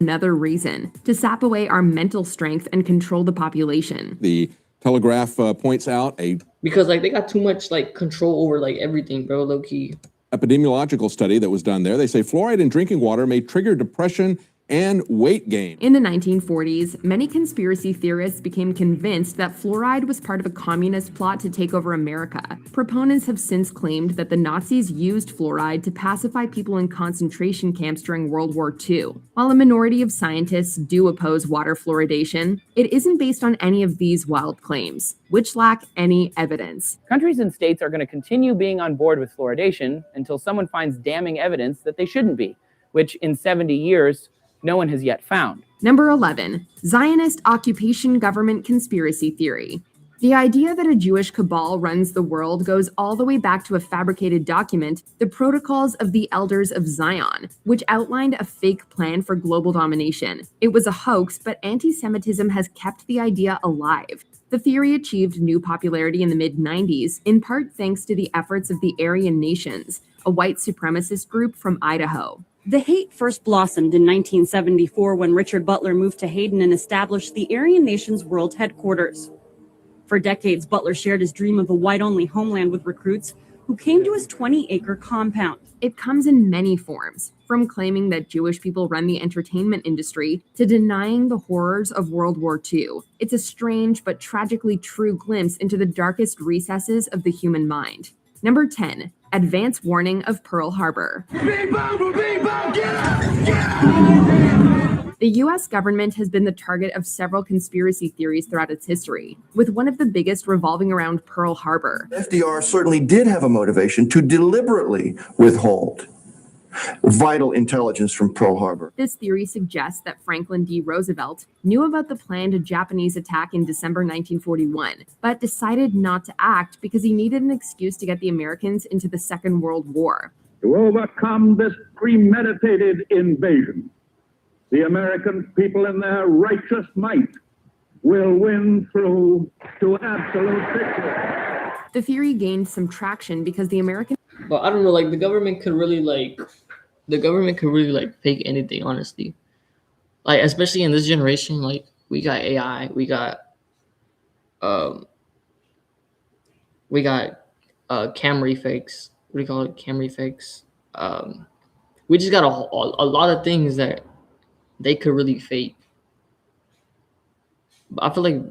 Another reason, to sap away our mental strength and control the population. The Telegraph points out Because like they got too much like control over like everything, bro, low key. Epidemiological study that was done there. They say fluoride in drinking water may trigger depression and weight gain. In the 1940s, many conspiracy theorists became convinced that fluoride was part of a communist plot to take over America. Proponents have since claimed that the Nazis used fluoride to pacify people in concentration camps during World War II. While a minority of scientists do oppose water fluoridation, it isn't based on any of these wild claims, which lack any evidence. Countries and states are going to continue being on board with fluoridation until someone finds damning evidence that they shouldn't be, which in 70 years, no one has yet found. Number 11, Zionist occupation government conspiracy theory. The idea that a Jewish cabal runs the world goes all the way back to a fabricated document, the Protocols of the Elders of Zion, which outlined a fake plan for global domination. It was a hoax, but anti-Semitism has kept the idea alive. The theory achieved new popularity in the mid-90s, in part thanks to the efforts of the Aryan Nations, a white supremacist group from Idaho. The hate first blossomed in 1974 when Richard Butler moved to Hayden and established the Aryan Nations World Headquarters. For decades, Butler shared his dream of a white-only homeland with recruits who came to his 20-acre compound. It comes in many forms, from claiming that Jewish people run the entertainment industry to denying the horrors of World War II. It's a strange but tragically true glimpse into the darkest recesses of the human mind. Number 10, advance warning of Pearl Harbor. The U.S. government has been the target of several conspiracy theories throughout its history, with one of the biggest revolving around Pearl Harbor. FDR certainly did have a motivation to deliberately withhold vital intelligence from Pearl Harbor. This theory suggests that Franklin D. Roosevelt knew about the planned Japanese attack in December 1941, but decided not to act because he needed an excuse to get the Americans into the Second World War. To overcome this premeditated invasion, the American people in their righteous might will win through to absolute victory. The theory gained some traction because the American... But I don't know, like the government could really fake anything, honestly. Like, especially in this generation, like we got AI, we got Camry fakes. What do you call it? Camry fakes. We just got a lot of things that they could really fake. But I feel like,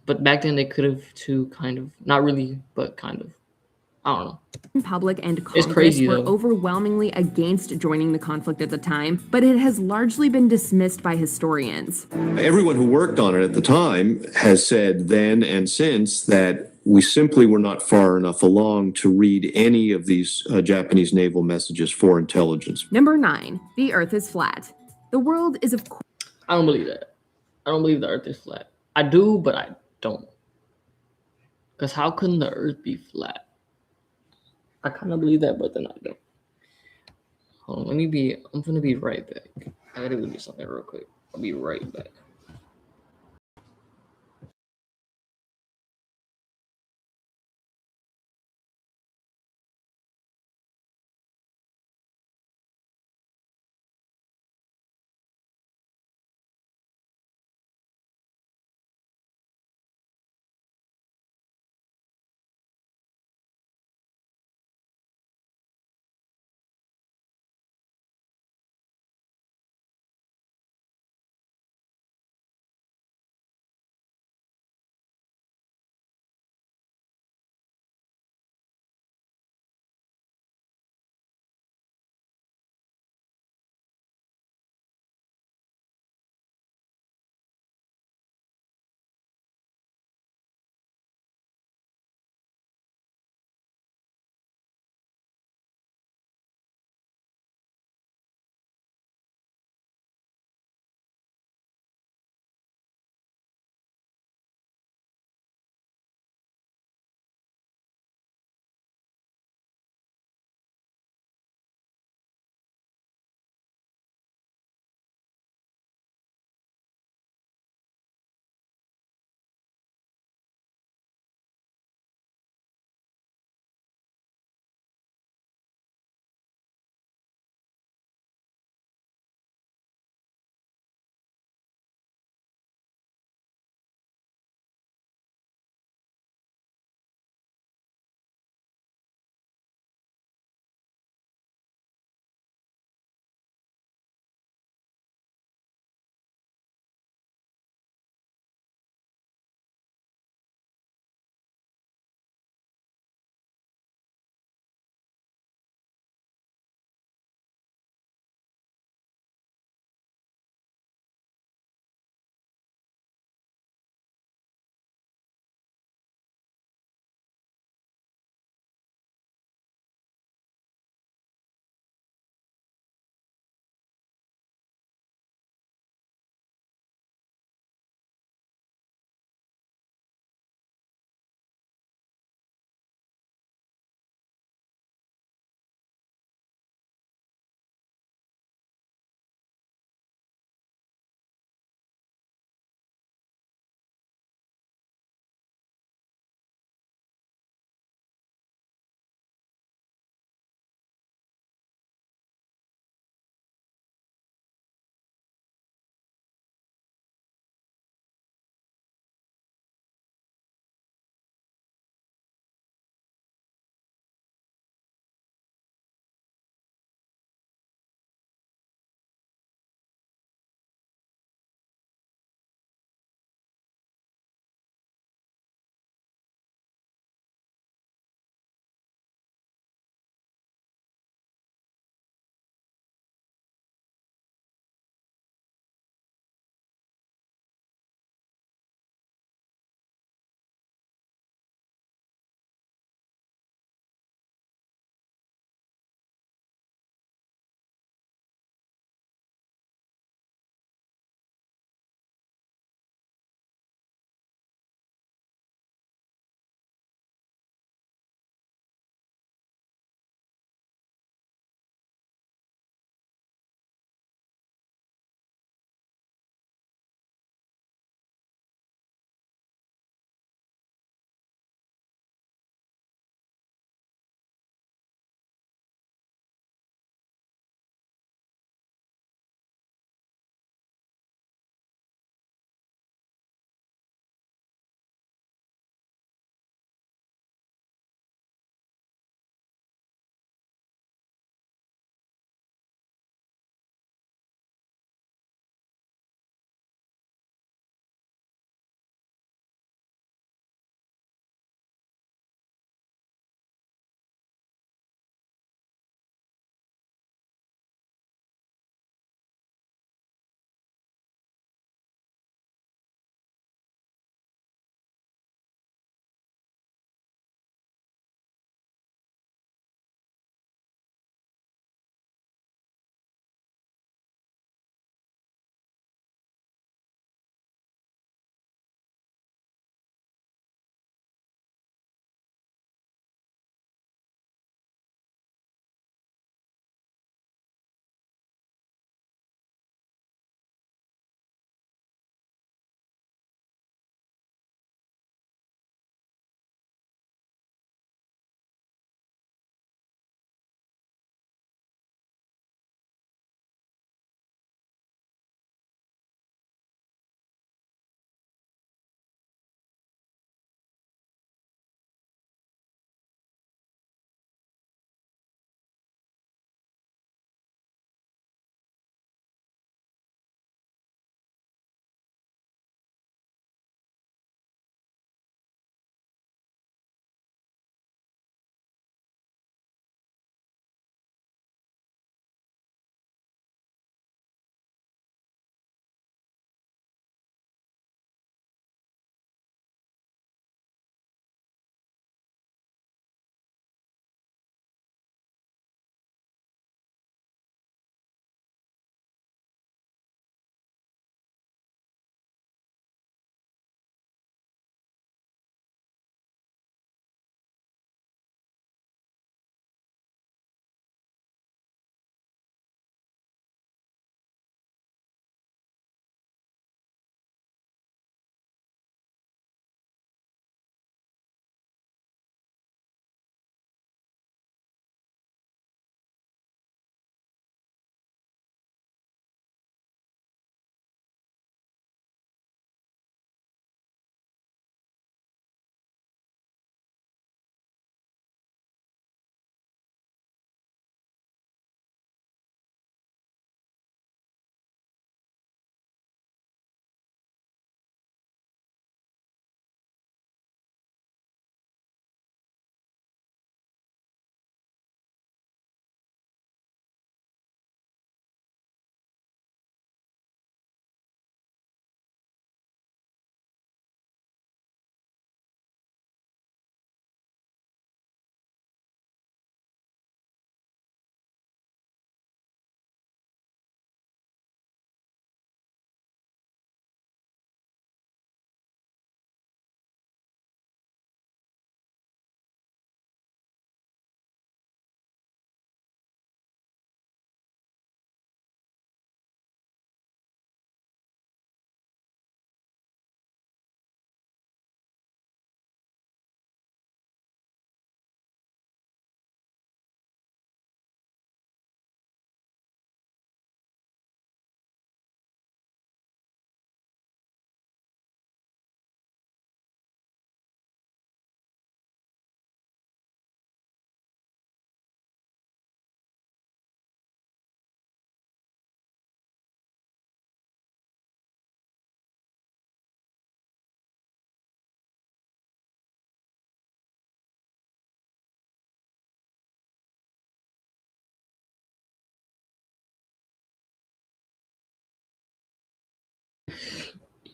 but back then they could have too, kind of, not really, but kind of. I don't know. Public and It's Congress crazy, were though. overwhelmingly against joining the conflict at the time, but it has largely been dismissed by historians. Everyone who worked on it at the time has said then and since that we simply were not far enough along to read any of these Japanese naval messages for intelligence. Number 9, the Earth is flat. The world is of course... I don't believe that. I don't believe the Earth is flat. I do, but I don't. Because how couldn't the Earth be flat? I kind of believe that, but then I don't. Hold on, I'm gonna be right back. I gotta go do something real quick. I'll be right back.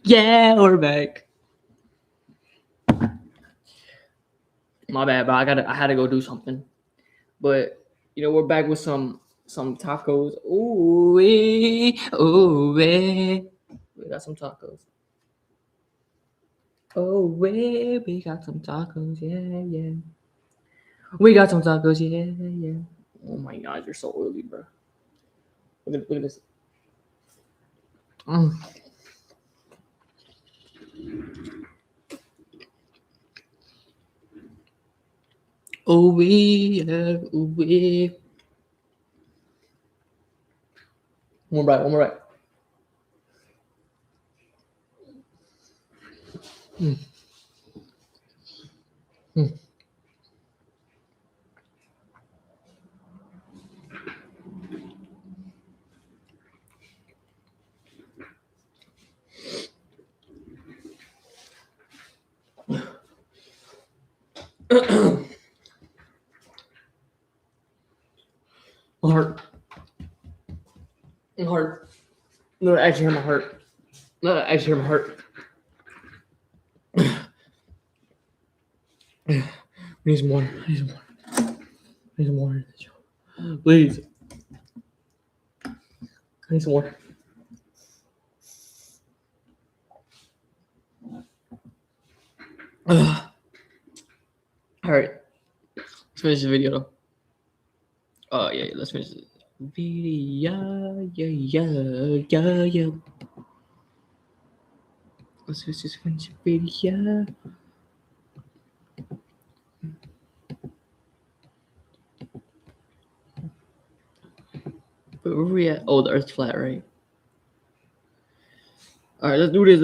Yeah, we're back. My bad, but I had to go do something. But we're back with some tacos. Ooh, we got some tacos. Oh, we got some tacos. Yeah. We got some tacos. Yeah. Oh my God, you're so early, bro. Look at this. Oh, yeah. One more right. My heart. No, I actually hurt my heart. I need some water. Please. I need some water. All right. Let's finish the video though. Oh yeah, let's finish the video. Yeah. Let's just finish the video. But where we at? Oh, the Earth's flat, right? All right, let's do this.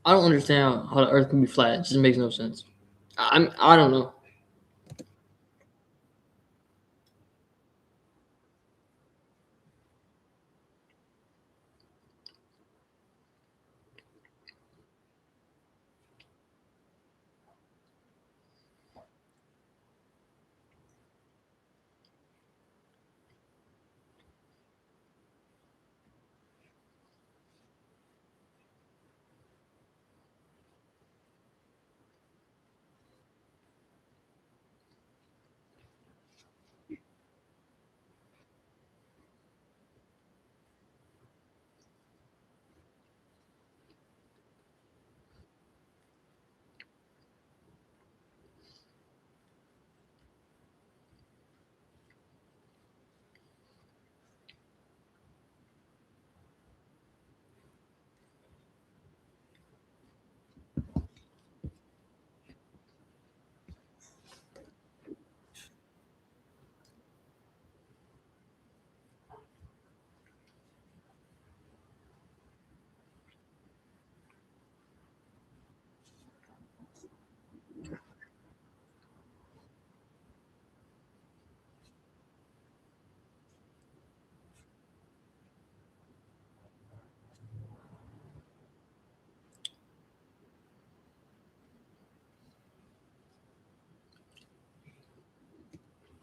I don't understand how the Earth can be flat. It just makes no sense. I don't know.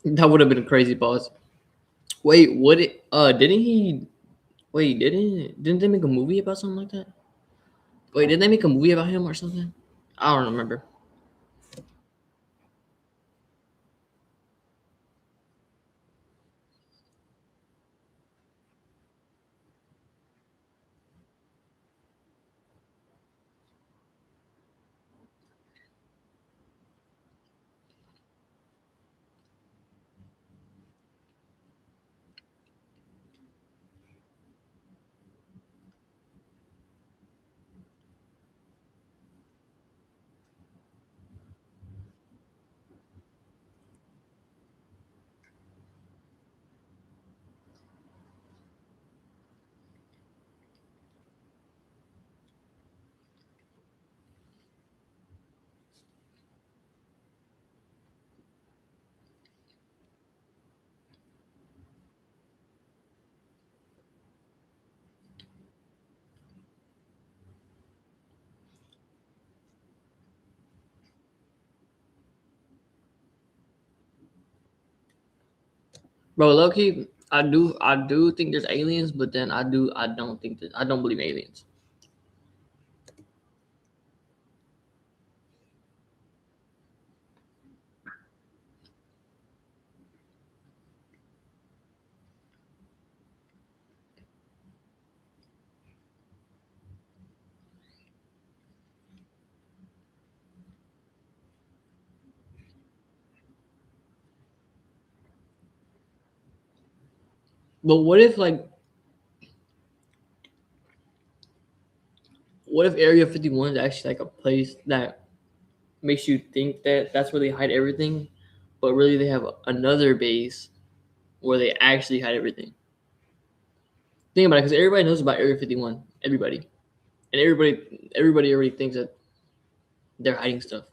That would have been a crazy pause. Wait, would it? Didn't he? Wait, didn't they make a movie about something like that? Wait, didn't they make a movie about him or something? I don't remember. Bro, low-key, I do think there's aliens, but then I don't think that I don't believe in aliens. But what if Area 51 is actually like a place that makes you think that that's where they hide everything, but really they have another base where they actually hide everything. Think about it, because everybody knows about Area 51, everybody, and everybody already thinks that they're hiding stuff.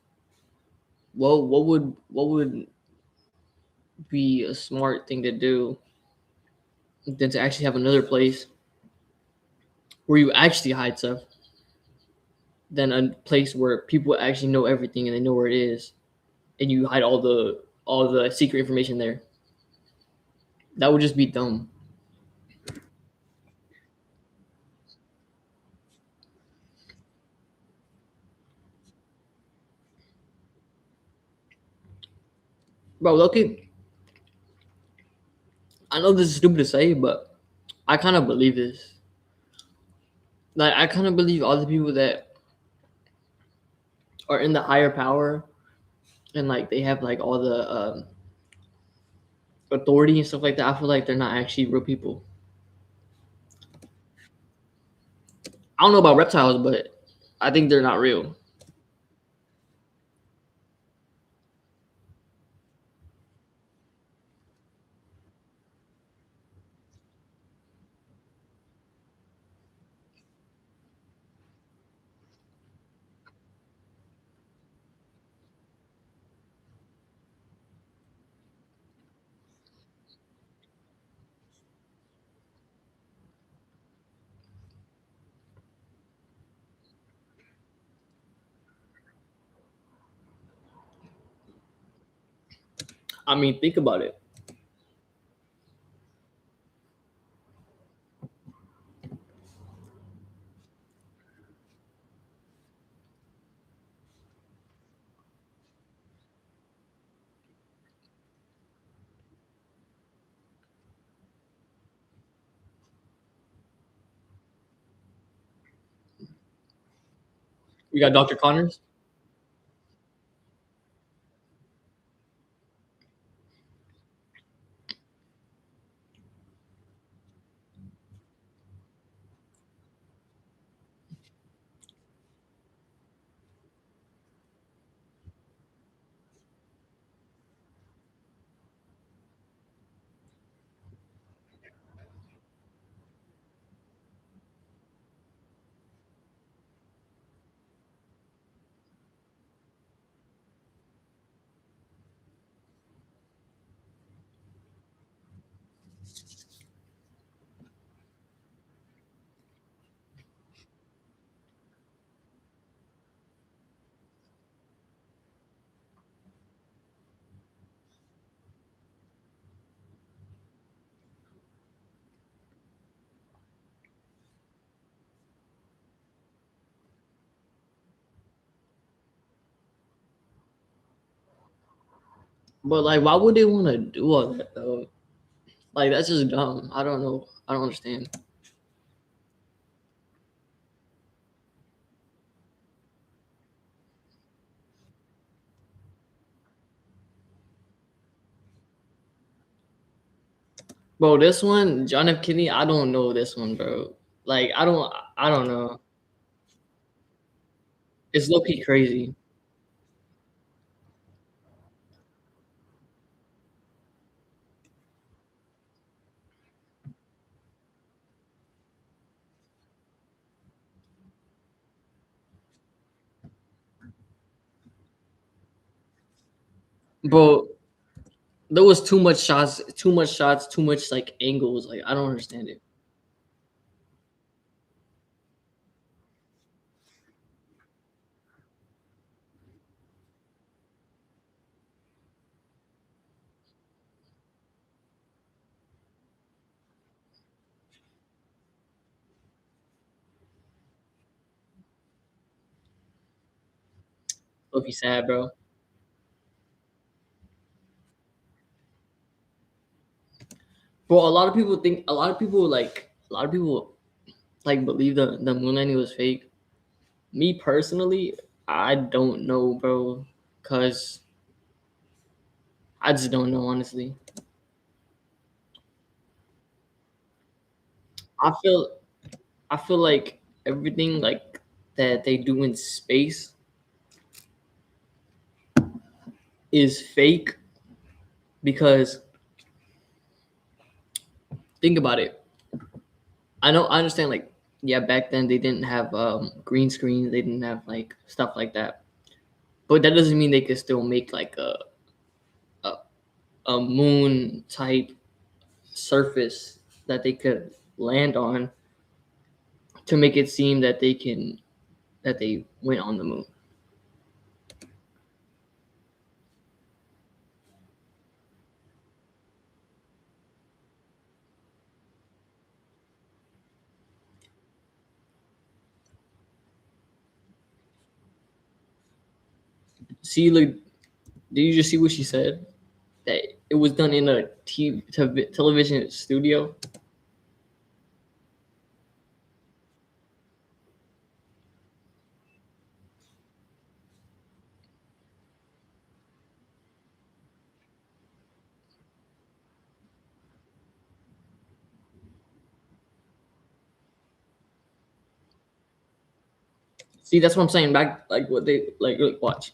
Well, what would be a smart thing to do than to actually have another place where you actually hide stuff than a place where people actually know everything and they know where it is, and you hide all the secret information there. That would just be dumb. Bro, Loki, I know this is stupid to say, but I kind of believe this. Like, I kind of believe all the people that are in the higher power and like they have like all the authority and stuff like that. I feel like they're not actually real people. I don't know about reptiles, but I think they're not real. I mean, think about it. We got Dr. Connors. But like, why would they want to do all that though? Like, that's just dumb. I don't know. I don't understand. Bro, this one, John F. Kennedy, I don't know this one, bro. Like, I don't know. It's low key crazy. Bro, there was too much shots, too much like angles. Like, I don't understand it. low-key sad, bro. Bro, a lot of people believe the moon landing was fake. Me personally, I don't know, bro, cause I just don't know, honestly. I feel like everything like that they do in space is fake because think about it. I understand like yeah, back then they didn't have green screens, they didn't have like stuff like that. But that doesn't mean they could still make like a moon type surface that they could land on to make it seem that they went on the moon. See, look, did you just see what she said? That it was done in a television studio. See, that's what I'm saying. Back like what they like. Look, watch.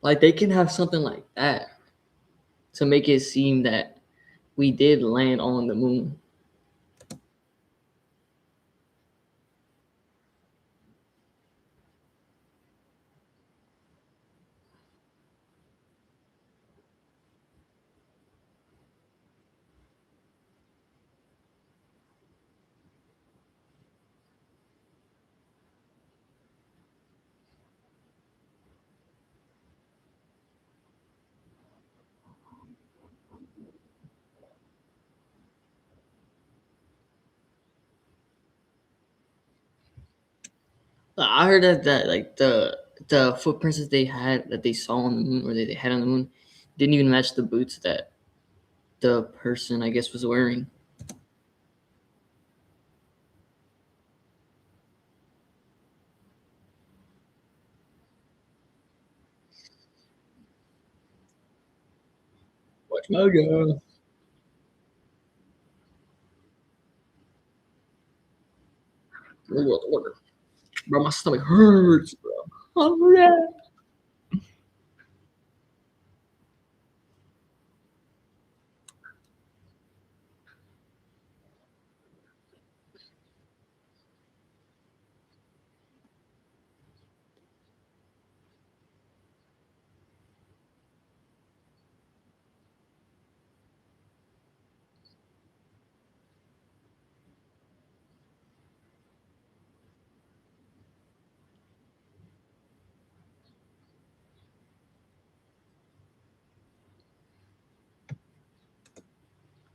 Like they can have something like that to make it seem that we did land on the moon. I heard that like the footprints that they saw on the moon or they had on the moon didn't even match the boots that the person I guess was wearing. Watch my girl. Bro, my stomach hurts, bro. Oh yeah.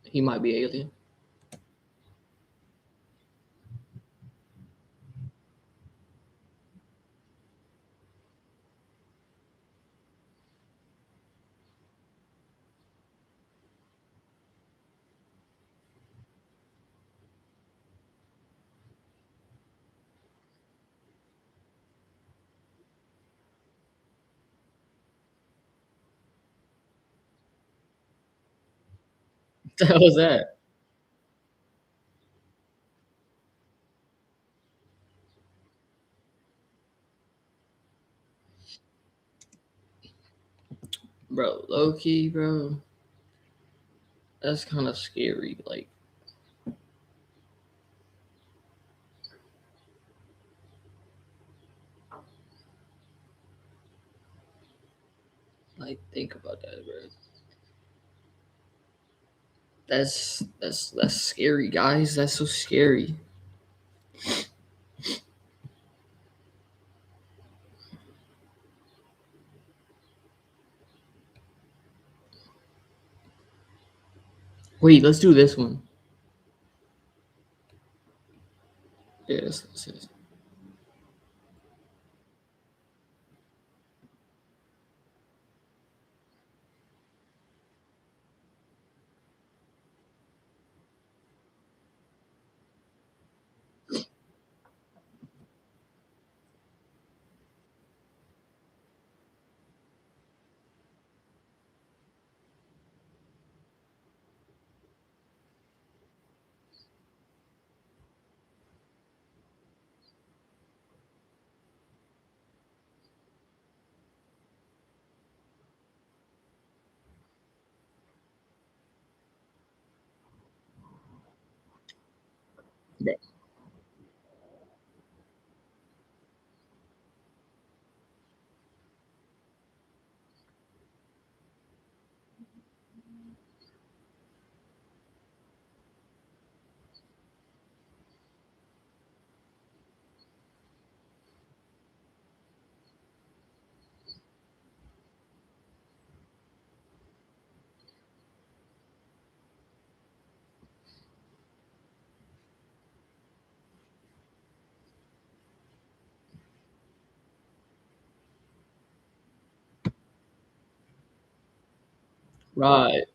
He might be alien. What the hell was that? Bro, low key, bro. That's kind of scary. Like think about that, bro. That's scary, guys. That's so scary. Wait, let's do this one. Yeah, let's Right.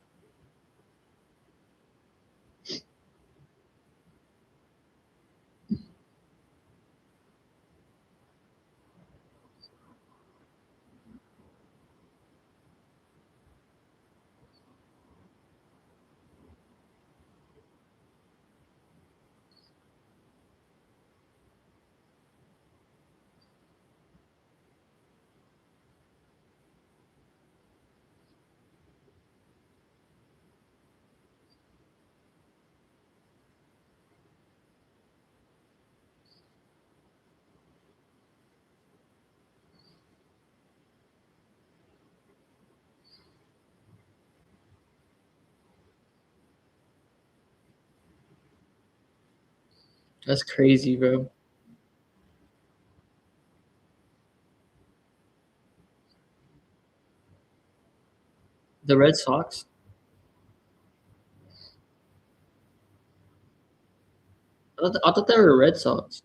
That's crazy, bro. The Red Sox? I thought they were Red Sox.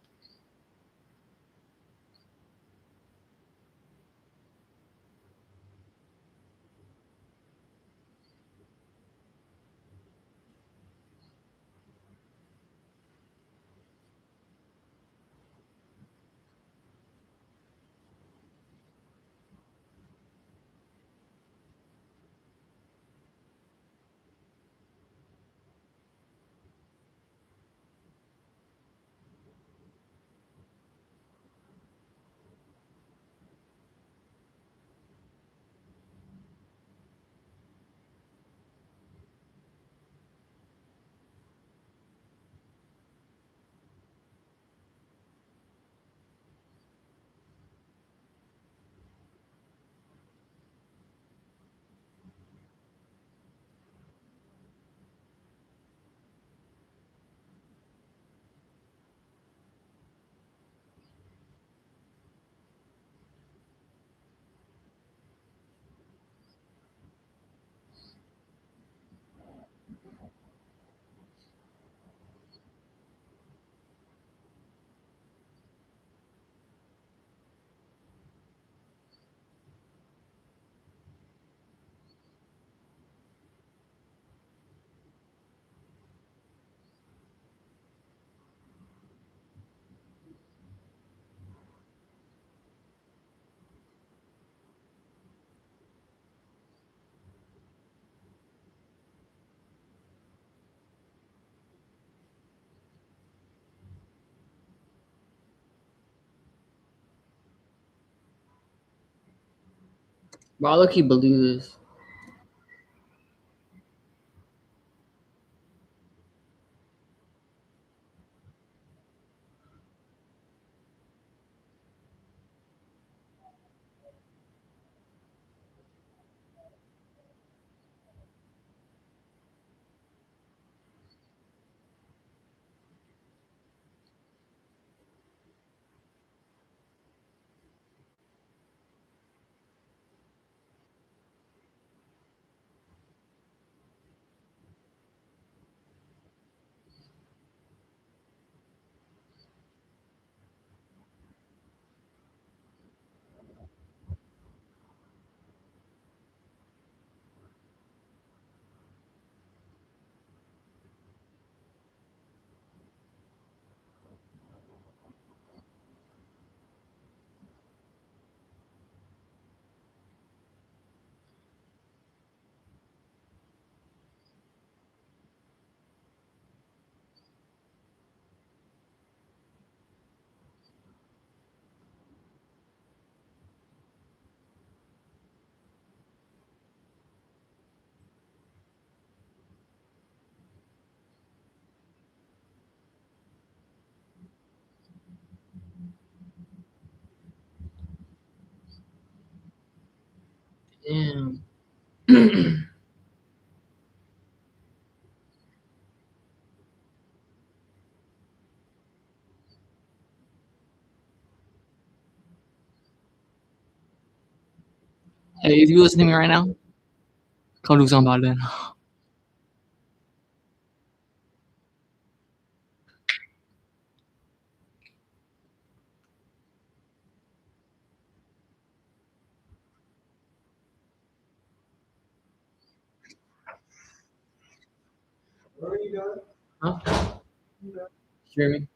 Bro, I low-key believe this. Damn. Hey, if you listen to me right now, go do something about it. Huh? Hear me?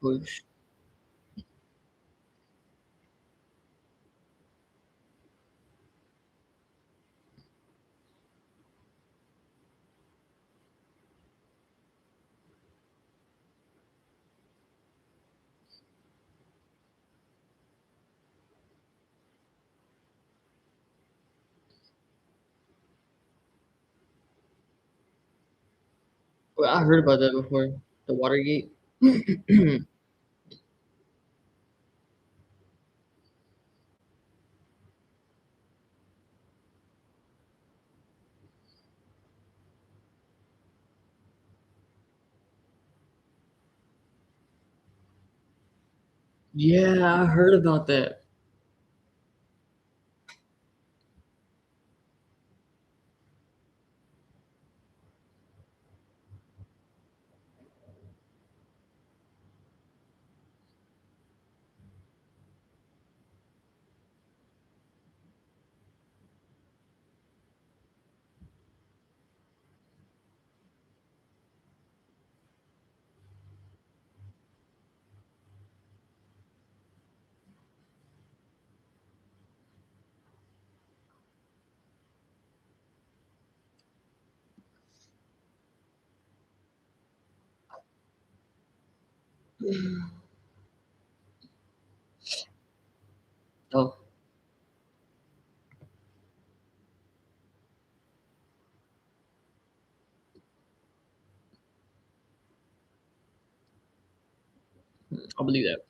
Bush. Well, I heard about that before. The Watergate. Yeah, I heard about that. Oh, I believe that.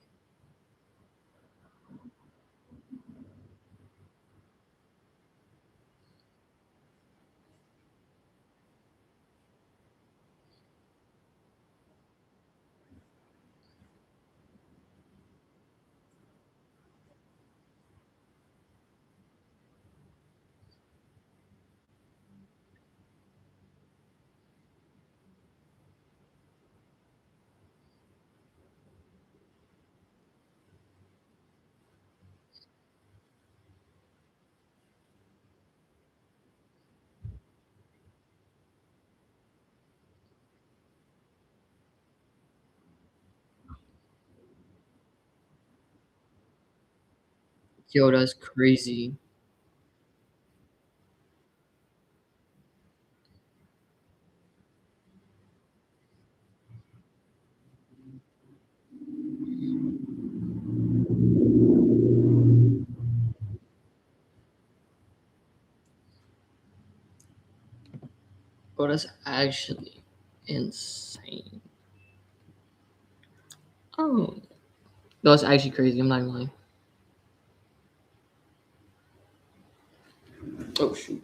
Yo, that's crazy. Bro, that's actually insane. Oh, that's actually crazy. I'm not even lying. Oh shoot.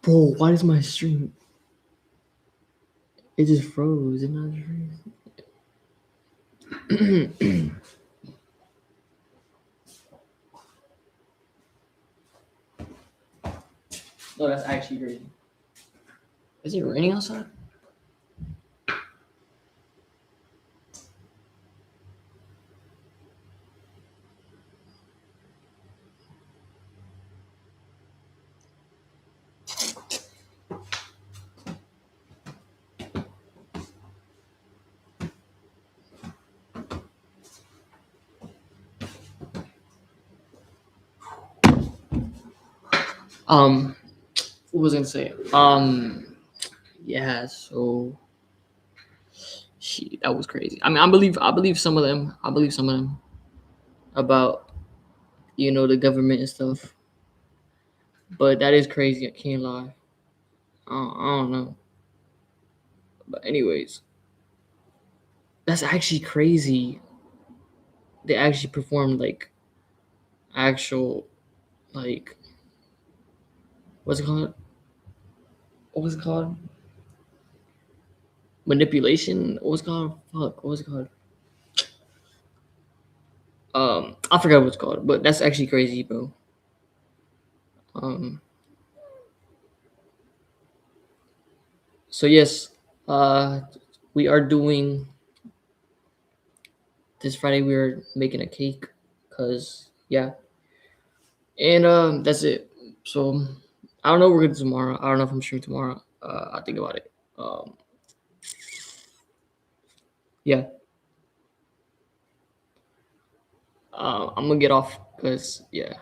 Bro, why does my stream? It just froze. It not freeze. No, that's actually crazy. Is it raining outside? What was I gonna say? Yeah. So, that was crazy. I mean, I believe some of them. I believe some of them about the government and stuff. But that is crazy. I can't lie. I don't know. But anyways, that's actually crazy. They actually performed like actual like what's it called? What was it called? Manipulation? What was it called? Fuck, what was it called? I forgot what it's called, but that's actually crazy, bro. So yes, we are doing this Friday. We're making a cake, cause yeah, and that's it. So I don't know what we're gonna do tomorrow. I don't know if I'm streaming tomorrow. I'll think about it. Yeah. I'm gonna get off because yeah.